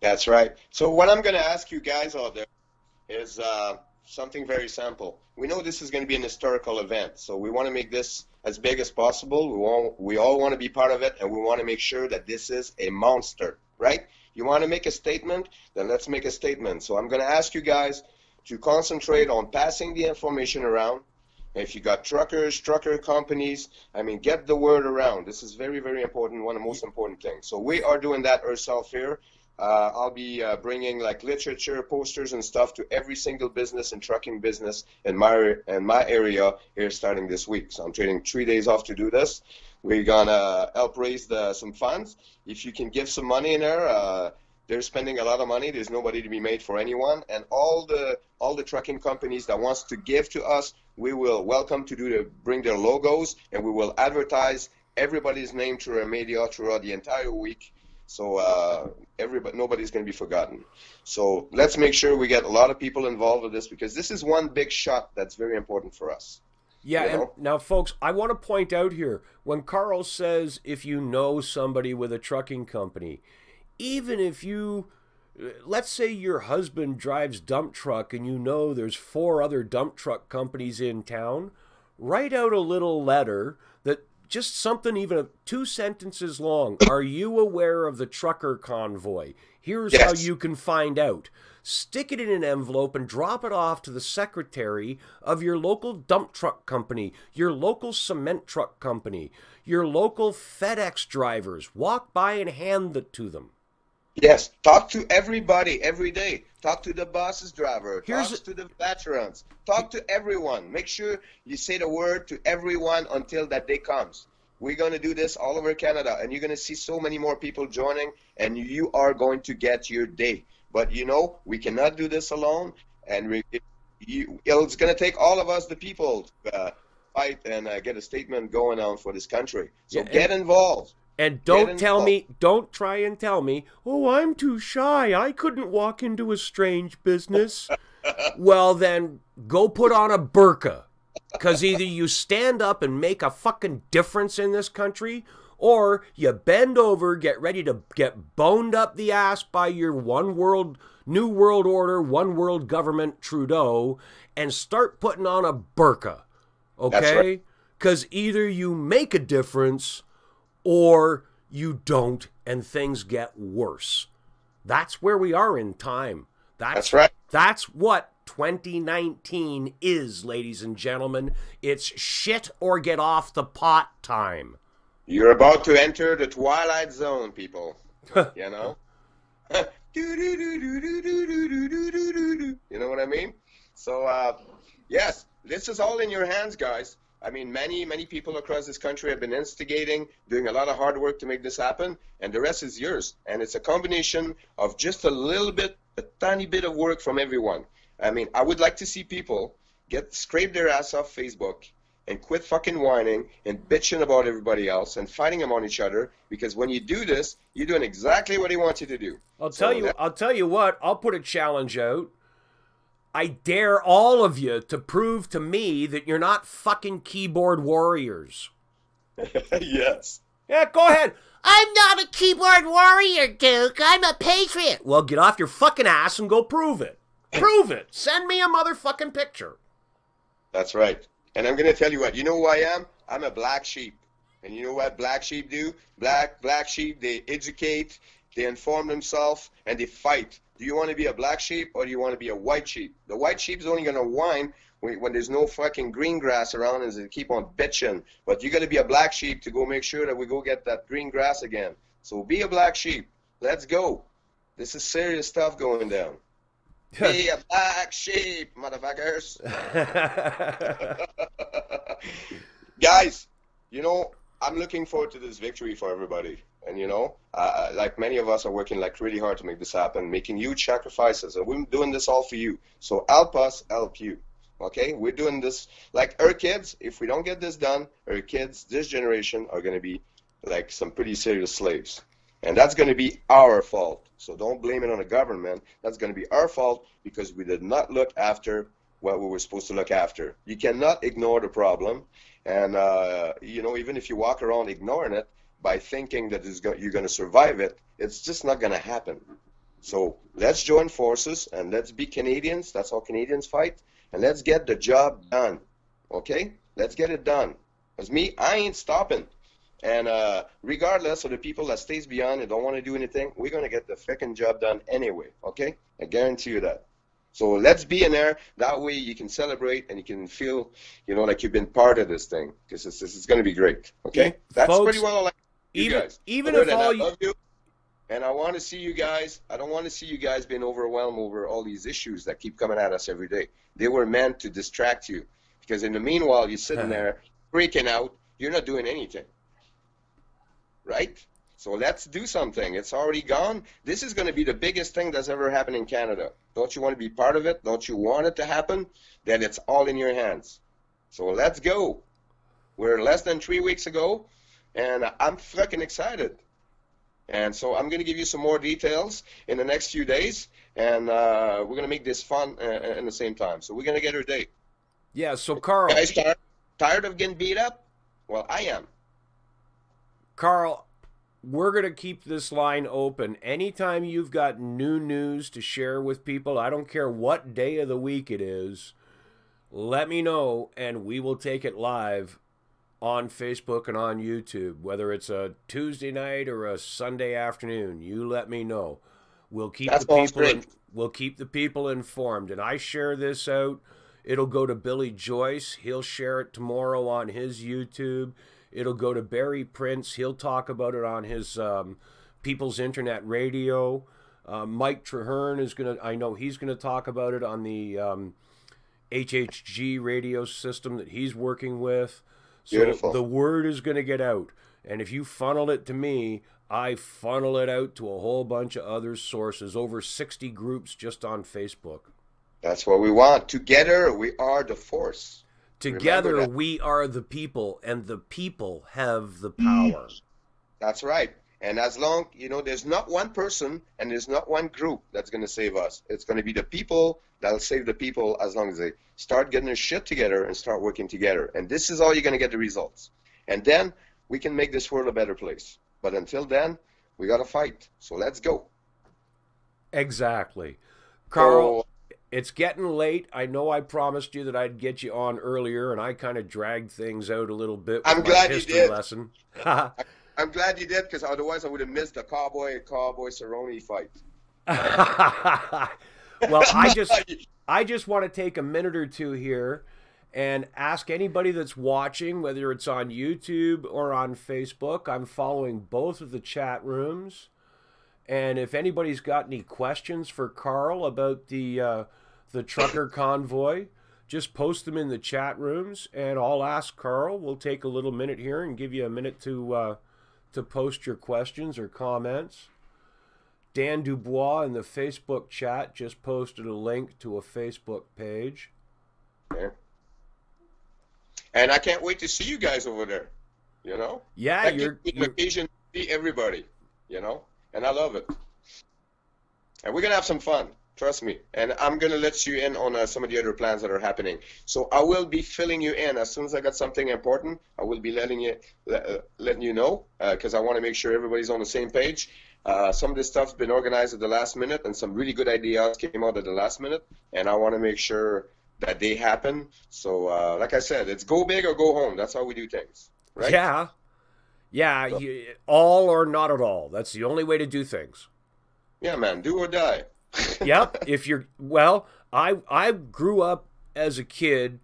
That's right. So what I'm going to ask you guys out there is something very simple. We know this is going to be an historical event, so we want to make this as big as possible. We all want to be part of it, and we want to make sure that this is a monster, right? You want to make a statement? Then let's make a statement. So I'm going to ask you guys to concentrate on passing the information around. If you got truckers, trucker companies, I mean, get the word around. This is very, very important, one of the most important things. So we are doing that ourselves here. I'll be bringing like literature, posters and stuff to every single business and trucking business in my area here starting this week. So I'm taking 3 days off to do this. We're gonna help raise some funds. If you can give some money in there, they're spending a lot of money. There's nobody to be made for anyone, and all the trucking companies that wants to give to us, we will welcome to bring their logos, and we will advertise everybody's name through our media throughout the entire week. So nobody's going to be forgotten. So let's make sure we get a lot of people involved with this, because this is one big shot that's very important for us. Yeah, and now, folks, I want to point out here, when Carl says if you know somebody with a trucking company, even if you, let's say your husband drives dump truck and you know there's 4 other dump truck companies in town, write out a little letter that just something even 2 sentences long. Are you aware of the trucker convoy? Here's how you can find out. Stick it in an envelope and drop it off to the secretary of your local dump truck company, your local cement truck company, your local FedEx drivers. Walk by and hand it to them. Yes, talk to everybody every day. Talk to the boss's driver. Talk to the veterans. Talk to everyone. Make sure you say the word to everyone until that day comes. We're going to do this all over Canada, and you're going to see so many more people joining, and you are going to get your day. But, you know, we cannot do this alone, and it's going to take all of us, the people, to fight and get a statement going on for this country. So get involved. And don't try and tell me, oh, I'm too shy. I couldn't walk into a strange business. Well, then go put on a burqa. Because either you stand up and make a fucking difference in this country, or you bend over, get ready to get boned up the ass by your New World Order, one world government Trudeau, and start putting on a burqa. Okay? Because either you make a difference or you don't, and things get worse. That's where we are in time. That's right. That's what 2019 is, ladies and gentlemen. It's shit or get off the pot time. You're about to enter the twilight zone, people. You know? You know what I mean? So, yes, this is all in your hands, guys. I mean, many people across this country have been instigating, doing a lot of hard work to make this happen, and the rest is yours. And it's a combination of just a tiny bit of work from everyone. I mean, I would like to see people scrape their ass off Facebook and quit fucking whining and bitching about everybody else and fighting among each other, because when you do this, you're doing exactly what he wants you to do. I'll tell you what, I'll put a challenge out. I dare all of you to prove to me that you're not fucking keyboard warriors. Yes. Yeah, go ahead. I'm not a keyboard warrior, Duke. I'm a patriot. Well, get off your fucking ass and go prove it. Prove it. Send me a motherfucking picture. That's right. And I'm going to tell you what. You know who I am? I'm a black sheep. And you know what black sheep do? Black sheep, they educate, they inform themselves, and they fight. Do you want to be a black sheep or do you want to be a white sheep? The white sheep is only going to whine when there's no fucking green grass around and they keep on bitching. But you got to be a black sheep to go make sure that we go get that green grass again. So be a black sheep. Let's go. This is serious stuff going down. Be a black sheep, motherfuckers. Guys, you know, I'm looking forward to this victory for everybody. And, you know, like many of us are working like really hard to make this happen, making huge sacrifices. And we're doing this all for you. So help us help you. Okay? We're doing this. Like our kids, if we don't get this done, our kids, this generation, are going to be like some pretty serious slaves. And that's going to be our fault. So don't blame it on the government. That's going to be our fault because we did not look after what we were supposed to look after. You cannot ignore the problem. And, you know, even if you walk around ignoring it by thinking that you're going to survive it, it's just not going to happen. So let's join forces and let's be Canadians. That's how Canadians fight. And let's get the job done. Okay? Let's get it done. Because me, I ain't stopping. And regardless of the people that stays beyond and don't want to do anything, we're going to get the frickin' job done anyway, okay? I guarantee you that. So let's be in there. That way you can celebrate and you can feel, like you've been part of this thing, because this is going to be great. Okay, that's folks, pretty well like you guys. Even Other if than all I love you, and I want to see you guys. I don't want to see you guys being overwhelmed over all these issues that keep coming at us every day. They were meant to distract you, because in the meanwhile you're sitting there freaking out. You're not doing anything, right? So let's do something. It's already gone. This is going to be the biggest thing that's ever happened in Canada. Don't you want to be part of it? Don't you want it to happen? Then it's all in your hands. So let's go. We're less than 3 weeks ago, and I'm fucking excited. And so I'm going to give you some more details in the next few days, and we're going to make this fun in the same time. So we're going to get her date. Yeah, so Carl. You guys tired of getting beat up? Well, I am. Carl, we're going to keep this line open. Anytime you've got new news to share with people, I don't care what day of the week it is, let me know, and we will take it live on Facebook and on YouTube. Whether it's a Tuesday night or a Sunday afternoon, you let me know. We'll keep we'll keep the people informed. And I share this out. It'll go to Billy Joyce. He'll share it tomorrow on his YouTube. It'll go to Barry Prince. He'll talk about it on his People's Internet Radio. Mike Traherne is going to, I know he's going to talk about it on the HHG radio system that he's working with. So Beautiful. The word is going to get out. And if you funnel it to me, I funnel it out to a whole bunch of other sources, over 60 groups just on Facebook. That's what we want. Together, we are the force. Together, we are the people, and the people have the power. That's right. And as long, there's not one person and there's not one group that's going to save us. It's going to be the people that'll save the people, as long as they start getting their shit together and start working together. And this is all you're going to get the results. And then we can make this world a better place. But until then, we got to fight. So let's go. Exactly. Carl, it's getting late. I know I promised you that I'd get you on earlier, and I kind of dragged things out a little bit with I'm glad you did. lesson. I'm glad you did, because otherwise I would have missed the Cowboy Cerrone fight. Well, I just want to take a minute or two here and ask anybody that's watching, whether it's on YouTube or on Facebook. I'm following both of the chat rooms. And if anybody's got any questions for Carl about the trucker convoy, just post them in the chat rooms, and I'll ask Carl. We'll take a little minute here and give you a minute to post your questions or comments. Dan Dubois in the Facebook chat just posted a link to a Facebook page. Yeah. And I can't wait to see you guys over there. Yeah, that gives me an occasion to see everybody. And I love it. And we're gonna have some fun. Trust me. And I'm going to let you in on some of the other plans that are happening. So I will be filling you in. As soon as I got something important, I will be letting you know, because I want to make sure everybody's on the same page. Some of this stuff's been organized at the last minute, and some really good ideas came out at the last minute, and I want to make sure that they happen. So like I said, it's go big or go home. That's how we do things, right? Yeah, so. All or not at all. That's the only way to do things. Yeah, man, do or die. Yep. I grew up as a kid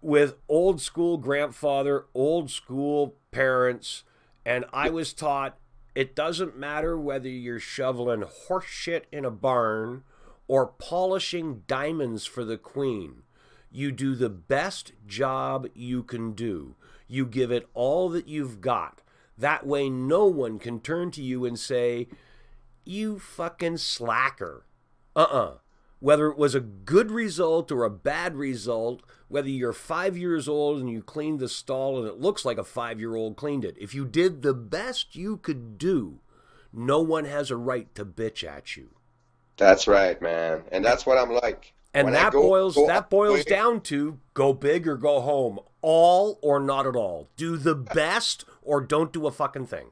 with old school grandfather, old school parents, and I was taught it doesn't matter whether you're shoveling horse shit in a barn or polishing diamonds for the queen. You do the best job you can do. You give it all that you've got. That way no one can turn to you and say, you fucking slacker. Whether it was a good result or a bad result, whether you're 5 years old and you cleaned the stall and it looks like a 5-year-old cleaned it, if you did the best you could do, no one has a right to bitch at you. That's right, man. And that's what I'm like. And when that boils down to go big or go home. All or not at all. Do the best or don't do a fucking thing.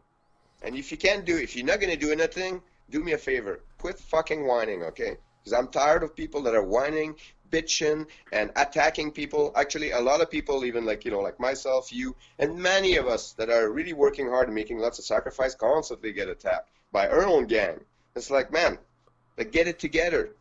And if you're not going to do anything, do me a favor. Quit fucking whining, okay? Because I'm tired of people that are whining, bitching, and attacking people. Actually, a lot of people, even like myself, you, and many of us that are really working hard and making lots of sacrifice, constantly get attacked by our own gang. It's like, man, get it together.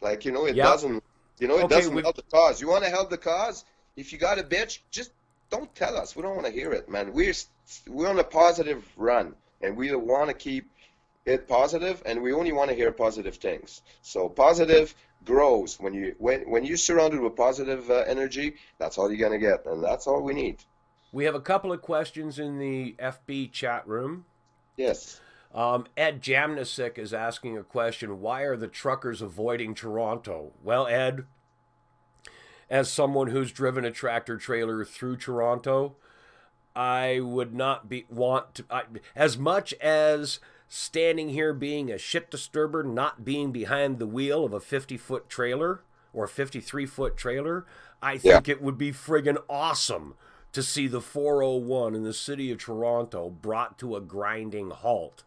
Like, you know, it Yep. doesn't, you know, it Okay, doesn't we- help the cause. You want to help the cause? If you got a bitch, just don't tell us. We don't want to hear it, man. We're on a positive run, and we want to keep it positive, and we only want to hear positive things. So positive grows when you're surrounded with positive energy. That's all you're gonna get, and that's all we need. We have a couple of questions in the FB chat room. Yes. Ed Jamnasik is asking a question. Why are the truckers avoiding Toronto? Well, Ed, as someone who's driven a tractor trailer through Toronto, I would not as much as standing here being a shit disturber, not being behind the wheel of a 50-foot trailer or 53-foot trailer, I think it would be friggin' awesome to see the 401 in the city of Toronto brought to a grinding halt.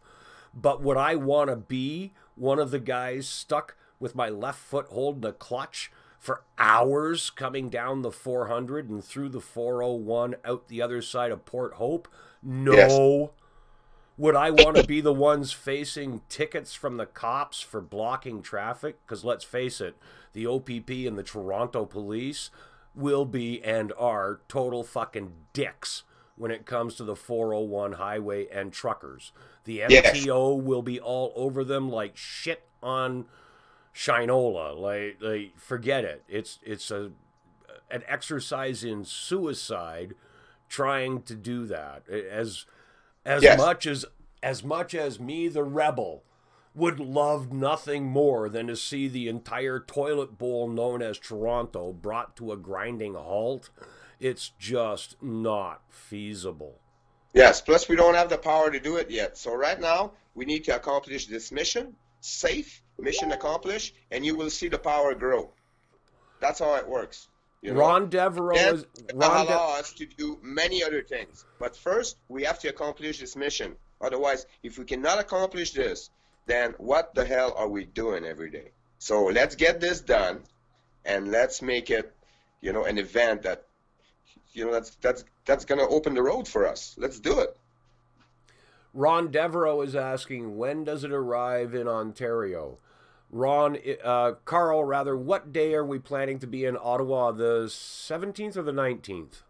But would I want to be one of the guys stuck with my left foot holding a clutch for hours coming down the 400 and through the 401 out the other side of Port Hope? No. Yes. Would I want to be the ones facing tickets from the cops for blocking traffic? Because let's face it, the OPP and the Toronto police will be and are total fucking dicks when it comes to the 401 highway and truckers. The MTO will be all over them like shit on Shinola. Like forget it. It's an exercise in suicide trying to do that. As much as me, the rebel, would love nothing more than to see the entire toilet bowl known as Toronto brought to a grinding halt, it's just not feasible. Yes, plus we don't have the power to do it yet. So right now, we need to accomplish this mission, safe, mission accomplished, and you will see the power grow. That's how it works. You know? Ron Devereaux Then allow us to do many other things. But first, we have to accomplish this mission. Otherwise, if we cannot accomplish this, then what the hell are we doing every day? So let's get this done, and let's make it, you know, an event that, you know, that's going to open the road for us. Let's do it. Ron Devereaux is asking, when does it arrive in Ontario? Carl, what day are we planning to be in Ottawa? The 17th or the 19th?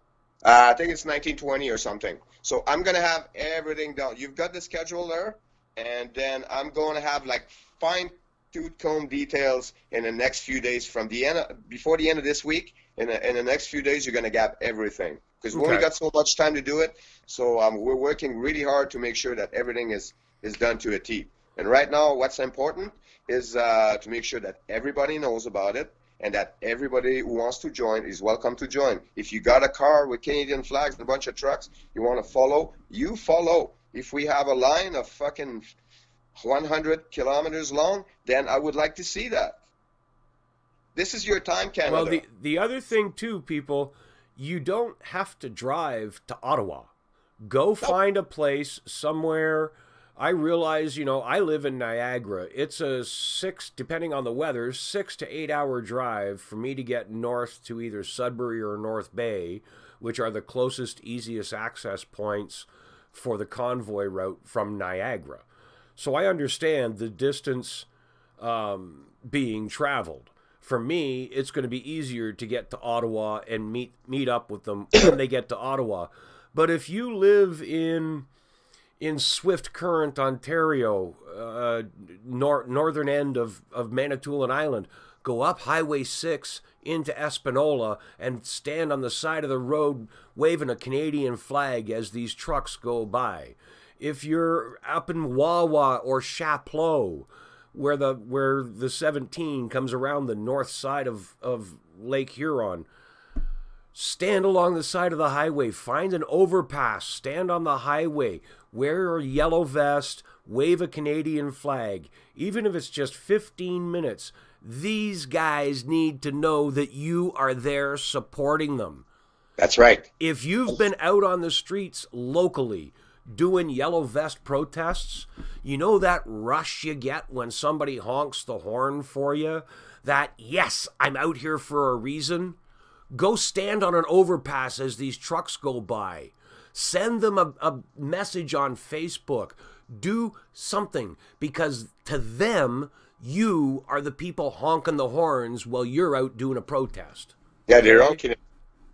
I think it's 1920 or something. So I'm going to have everything done. You've got the schedule there, and then I'm going to have like fine-tooth comb details in the next few days before the end of this week. In the next few days, you're going to get everything. Because we only got so much time to do it. So we're working really hard to make sure that everything is done to a T. And right now, what's important is to make sure that everybody knows about it, and that everybody who wants to join is welcome to join. If you got a car with Canadian flags and a bunch of trucks, you want to follow, you follow. If we have a line of fucking 100 kilometers long, then I would like to see that. This is your time, Canada. Well, the other thing, too, people, you don't have to drive to Ottawa. Go find a place somewhere. I realize, you know, I live in Niagara. It's a depending on the weather, 6 to 8 hour drive for me to get north to either Sudbury or North Bay, which are the closest, easiest access points for the Convoy route from Niagara. So I understand the distance being traveled. For me, it's going to be easier to get to Ottawa and meet up with them when they get to Ottawa. But if you live in Swift Current, Ontario, northern end of Manitoulin Island, go up Highway 6 into Espanola and stand on the side of the road waving a Canadian flag as these trucks go by. If you're up in Wawa or Chapleau, where the 17 comes around the north side of Lake Huron, stand along the side of the highway, find an overpass, stand on the highway, wear a yellow vest, wave a Canadian flag. Even if it's just 15 minutes, these guys need to know that you are there supporting them. That's right. If you've been out on the streets locally doing yellow vest protests, you know that rush you get when somebody honks the horn for you? That, yes, I'm out here for a reason. Go stand on an overpass as these trucks go by. Send them a message on Facebook. Do something, because to them, you are the people honking the horns while you're out doing a protest. Yeah, they're honking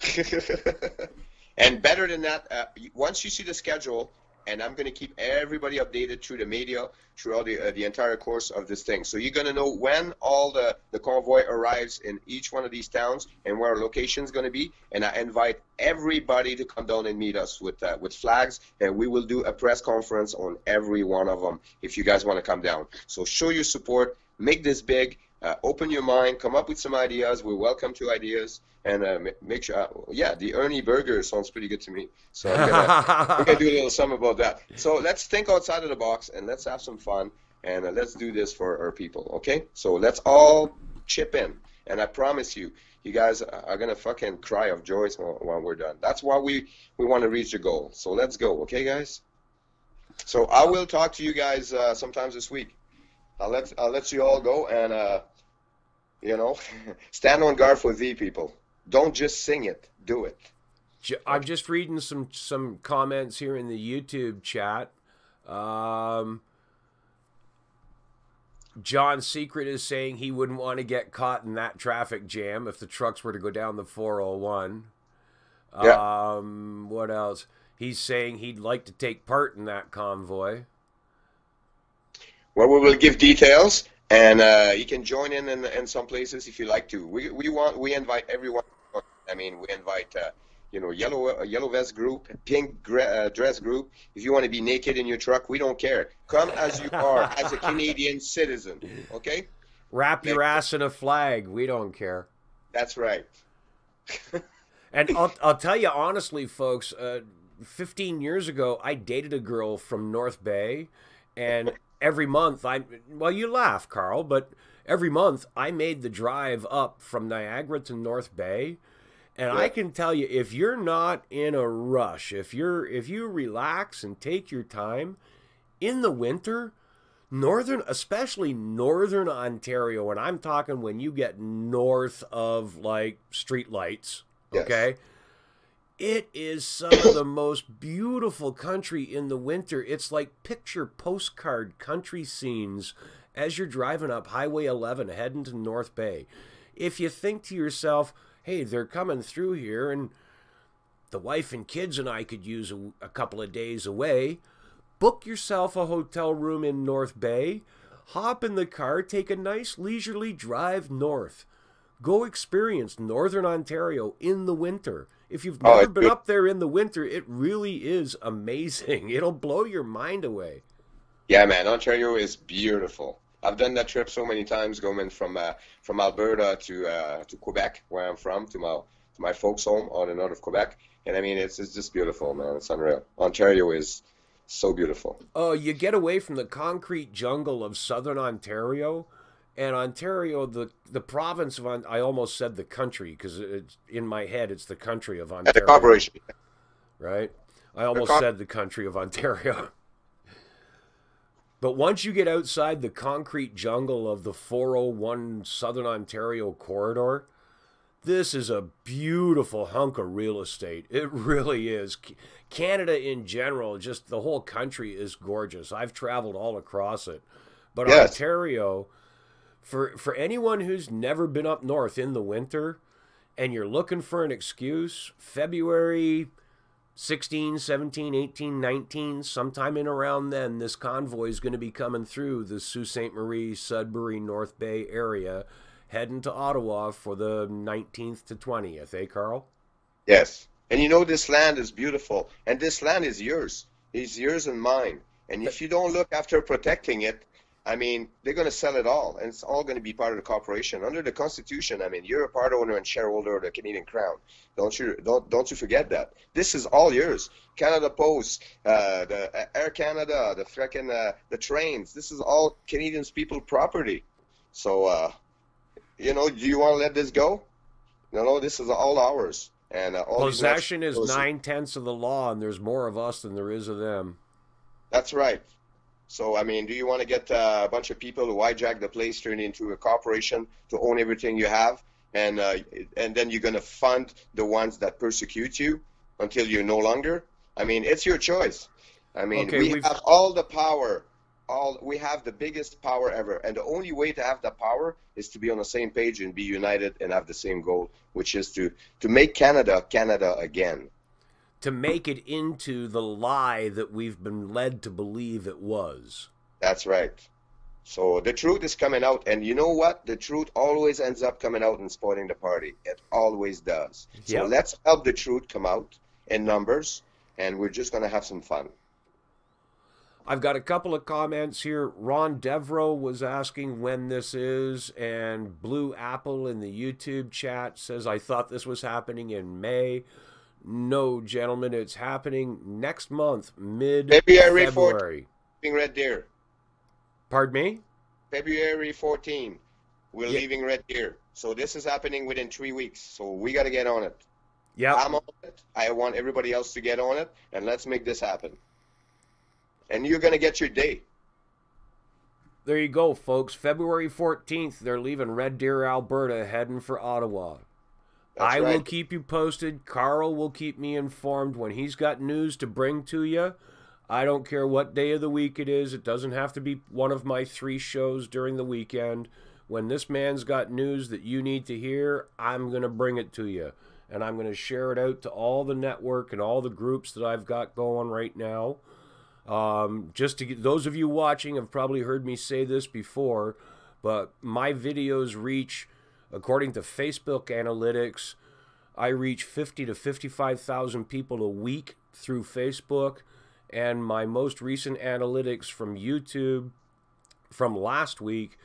it. And better than that, once you see the schedule, and I'm going to keep everybody updated through the media throughout the entire course of this thing. So you're going to know when all the convoy arrives in each one of these towns and where our location is going to be. And I invite everybody to come down and meet us with flags, and we will do a press conference on every one of them if you guys want to come down. So show your support, make this big, open your mind, come up with some ideas. We're welcome to ideas. And make sure, yeah, the Ernie Burger sounds pretty good to me. So we're gonna do a little something about that. So let's think outside of the box and let's have some fun and let's do this for our people, okay? So let's all chip in. And I promise you, you guys are gonna fucking cry of joy when we're done. That's why we want to reach the goal. So let's go, okay, guys? So I will talk to you guys sometimes this week. I'll let you all go and you know, stand on guard for thee people. Don't just sing it, do it. I'm just reading some comments here in the YouTube chat. John Secret is saying he wouldn't want to get caught in that traffic jam if the trucks were to go down the 401. Yeah. What else? He's saying he'd like to take part in that convoy. Well, we will give details, and you can join in some places if you like to. We invite everyone. I mean, we invite you know, yellow vest group, pink dress group. If you want to be naked in your truck, we don't care. Come as you are, as a Canadian citizen. Okay. Wrap your ass in a flag. We don't care. That's right. And I'll tell you honestly, folks. 15 years ago, I dated a girl from North Bay, and every month well, you laugh, Carl, but every month I made the drive up from Niagara to North Bay. And I can tell you, if you're not in a rush, if you relax and take your time, in the winter, especially northern Ontario, and I'm talking when you get north of like street lights, okay? It is some of the most beautiful country in the winter. It's like picture postcard country scenes as you're driving up Highway 11 heading to North Bay. If you think to yourself, hey, they're coming through here and the wife and kids and I could use a couple of days away, book yourself a hotel room in North Bay, hop in the car, take a nice leisurely drive north. Go experience Northern Ontario in the winter. If you've never been up there in the winter, it really is amazing. It'll blow your mind away. Yeah, man, Ontario is beautiful. I've done that trip so many times, going from Alberta to Quebec, where I'm from, to my folks' home on the north of Quebec, and I mean it's just beautiful, man. It's unreal. Ontario is so beautiful. Oh, you get away from the concrete jungle of southern Ontario, and Ontario, the province of I almost said the country because in my head it's the country of Ontario. And the corporation, right? I almost said the country of Ontario. But once you get outside the concrete jungle of the 401 Southern Ontario corridor, this is a beautiful hunk of real estate. It really is. Canada in general, just the whole country is gorgeous. I've traveled all across it. But Ontario, for anyone who's never been up north in the winter and you're looking for an excuse, February 16, 17, 18, 19, sometime in around then, this convoy is going to be coming through the Sault Ste. Marie, Sudbury, North Bay area, heading to Ottawa for the 19th to 20th, eh, Carl? Yes. And you know, this land is beautiful, and this land is yours. It's yours and mine. And if you don't look after protecting it, I mean, they're going to sell it all, and it's all going to be part of the corporation. Under the Constitution, I mean, you're a part owner and shareholder of the Canadian Crown. Don't you forget that. This is all yours. Canada Post, the Air Canada, the frickin' the trains. This is all Canadians' people property. So, you know, do you want to let this go? No, this is all ours. And all possession is 9/10 of the law, and there's more of us than there is of them. That's right. So, I mean, do you want to get a bunch of people who hijack the place, turn it into a corporation to own everything you have, and then you're going to fund the ones that persecute you until you're no longer? I mean, it's your choice. I mean, we have all the power we have the biggest power ever, and the only way to have that power is to be on the same page and be united and have the same goal, which is to make Canada again. To make it into the lie that we've been led to believe it was. That's right. So the truth is coming out, and you know what? The truth always ends up coming out and spoiling the party. It always does. So let's help the truth come out in numbers, and we're just going to have some fun. I've got a couple of comments here. Ron Devro was asking when this is, and Blue Apple in the YouTube chat says, I thought this was happening in May. No, gentlemen, it's happening next month, mid-February. Red Deer. Pardon me? February 14. We're leaving Red Deer. So this is happening within 3 weeks. So we got to get on it. Yeah. I'm on it. I want everybody else to get on it, and let's make this happen. And you're going to get your day. There you go, folks. February 14th, they're leaving Red Deer, Alberta, heading for Ottawa. I will keep you posted. Carl will keep me informed when he's got news to bring to you. I don't care what day of the week it is. It doesn't have to be one of my 3 shows during the weekend. When this man's got news that you need to hear, I'm going to bring it to you. And I'm going to share it out to all the network and all the groups that I've got going right now. Just to get, those of you watching have probably heard me say this before, but my videos reach, according to Facebook analytics, I reach 50 to 55,000 people a week through Facebook, and my most recent analytics from YouTube from last week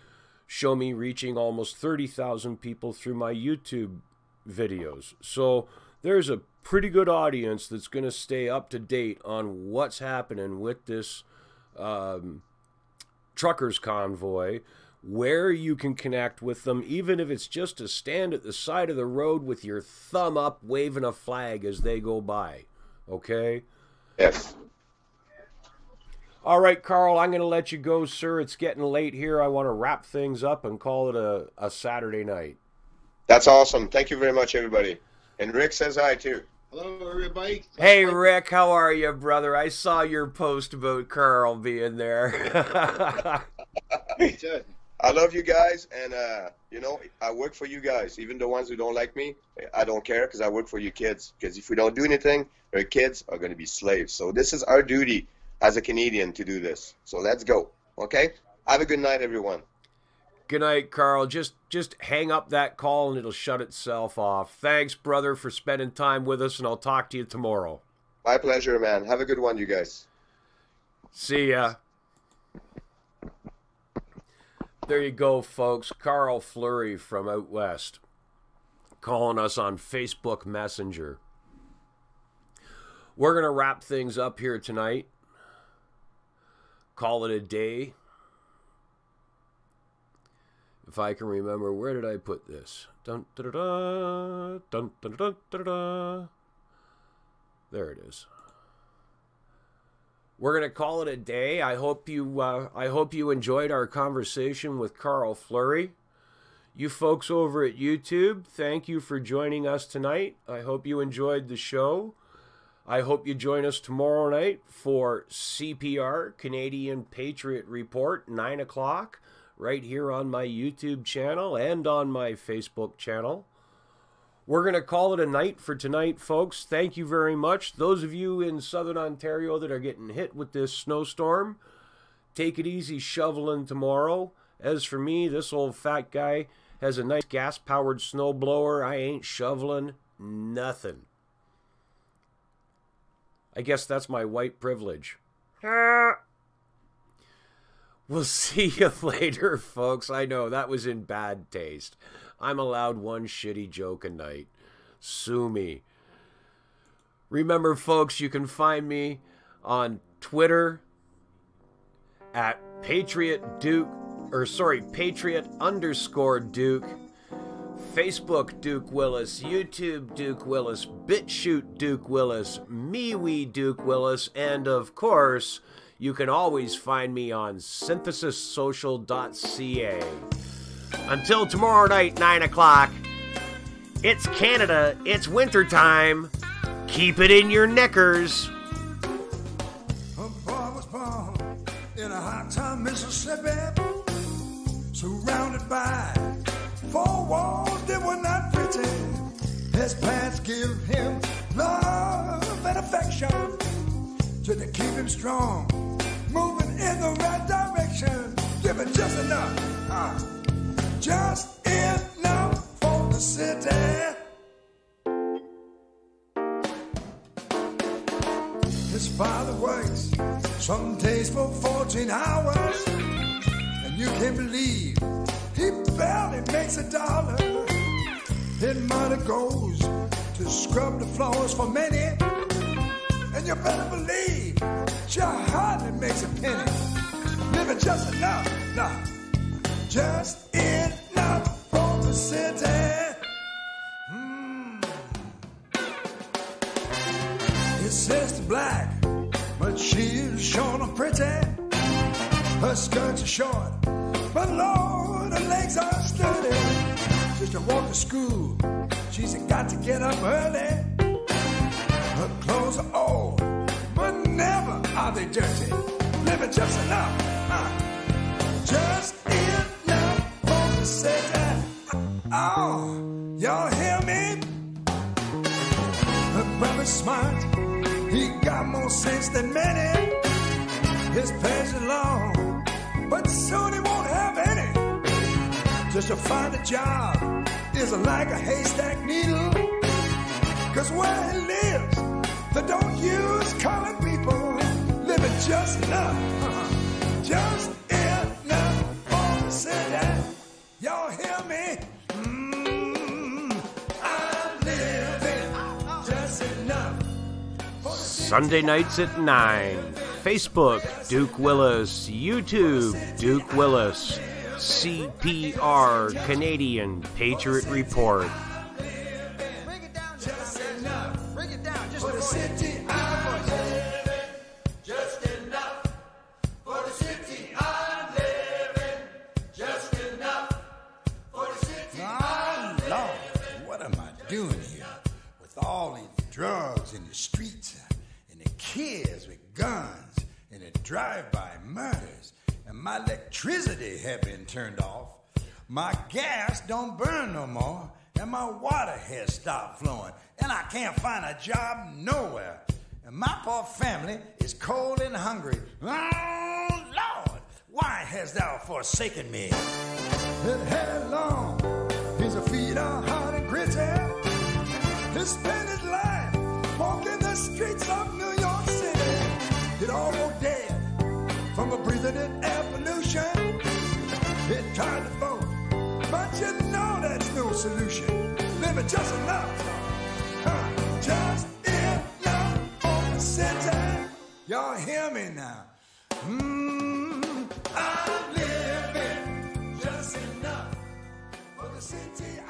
show me reaching almost 30,000 people through my YouTube videos. So there's a pretty good audience that's going to stay up to date on what's happening with this truckers convoy, where you can connect with them, even if it's just to stand at the side of the road with your thumb up waving a flag as they go by. Okay? Yes. All right, Carl, I'm going to let you go, sir. It's getting late here. I want to wrap things up and call it a Saturday night. That's awesome. Thank you very much, everybody. And Rick says hi, too. Hello, everybody. Hey, Rick, how are you, brother? I saw your post about Carl being there. I love you guys, and, you know, I work for you guys. Even the ones who don't like me, I don't care, because I work for you kids. Because if we don't do anything, our kids are going to be slaves. So this is our duty as a Canadian to do this. So let's go, okay? Have a good night, everyone. Good night, Carl. Just hang up that call and it'll shut itself off. Thanks, brother, for spending time with us, and I'll talk to you tomorrow. My pleasure, man. Have a good one, you guys. See ya. There you go, folks. Carl Fleury from out west calling us on Facebook Messenger. We're going to wrap things up here tonight. Call it a day. If I can remember, where did I put this? Dun, da, da, da, dun, da, da, da, da, da. There it is. We're going to call it a day. I hope you enjoyed our conversation with Carl Fleury. You folks over at YouTube, thank you for joining us tonight. I hope you enjoyed the show. I hope you join us tomorrow night for CPR, Canadian Patriot Report, 9 o'clock, right here on my YouTube channel and on my Facebook channel. We're going to call it a night for tonight, folks. Thank you very much. Those of you in Southern Ontario that are getting hit with this snowstorm, take it easy shoveling tomorrow. As for me, this old fat guy has a nice gas-powered snowblower. I ain't shoveling nothing. I guess that's my white privilege. We'll see you later, folks. I know, that was in bad taste. I'm allowed one shitty joke a night. Sue me. Remember, folks, you can find me on Twitter at Patriot_Duke, Facebook Duke Willis, YouTube Duke Willis, BitChute Duke Willis, MeWe Duke Willis, and of course, you can always find me on synthesissocial.ca. Until tomorrow night, 9 o'clock, it's Canada, it's wintertime. Keep it in your knickers. A boy was born in a hot time. Mississippi, surrounded by four walls that were not pretty. His parents give him love and affection just to keep him strong, moving in the right direction. Give it just enough for the city. His father works some days for 14 hours, and you can't believe he barely makes $1. His money goes to scrub the floors for many, and you better believe she hardly makes a penny. Living just enough, just enough for the city. His sister black, but she's sure and pretty. Her skirts are short, but Lord, her legs are sturdy. Just to walk to school, she's got to get up early. Her clothes are old, but never are they dirty. Living just enough, just enough for the city. Oh, y'all hear me? Her brother's smart, he got more sense than many. His past is long, but soon he won't have any. Just to find a job is like a haystack needle. Cause where he lives, they don't use colored people. Living just enough, just enough for the city. Y'all hear me? I'm living just enough. Sunday nights at 9. Facebook, Duke Willis. YouTube, Duke Willis. CPR, Canadian Patriot Report. Bring it down just enough. Bring it down just for the city. I'm living just enough for the city. I'm living just enough for the city. Oh, Lord, what am I doing here with all these drugs in the streets and the kids with guns and the drive-by murders? And my electricity had been turned off. My gas don't burn no more. And my water has stopped flowing. And I can't find a job nowhere. And my poor family is cold and hungry. Oh, Lord, why hast thou forsaken me? It had long. His feet are hard and gritty. He spent his life walking the streets of New York City. It almost dead from a breathing in air pollution. It tried to vote, but you know that's no solution. Living just enough, just enough for the city. Y'all hear me now? I'm living just enough for the city.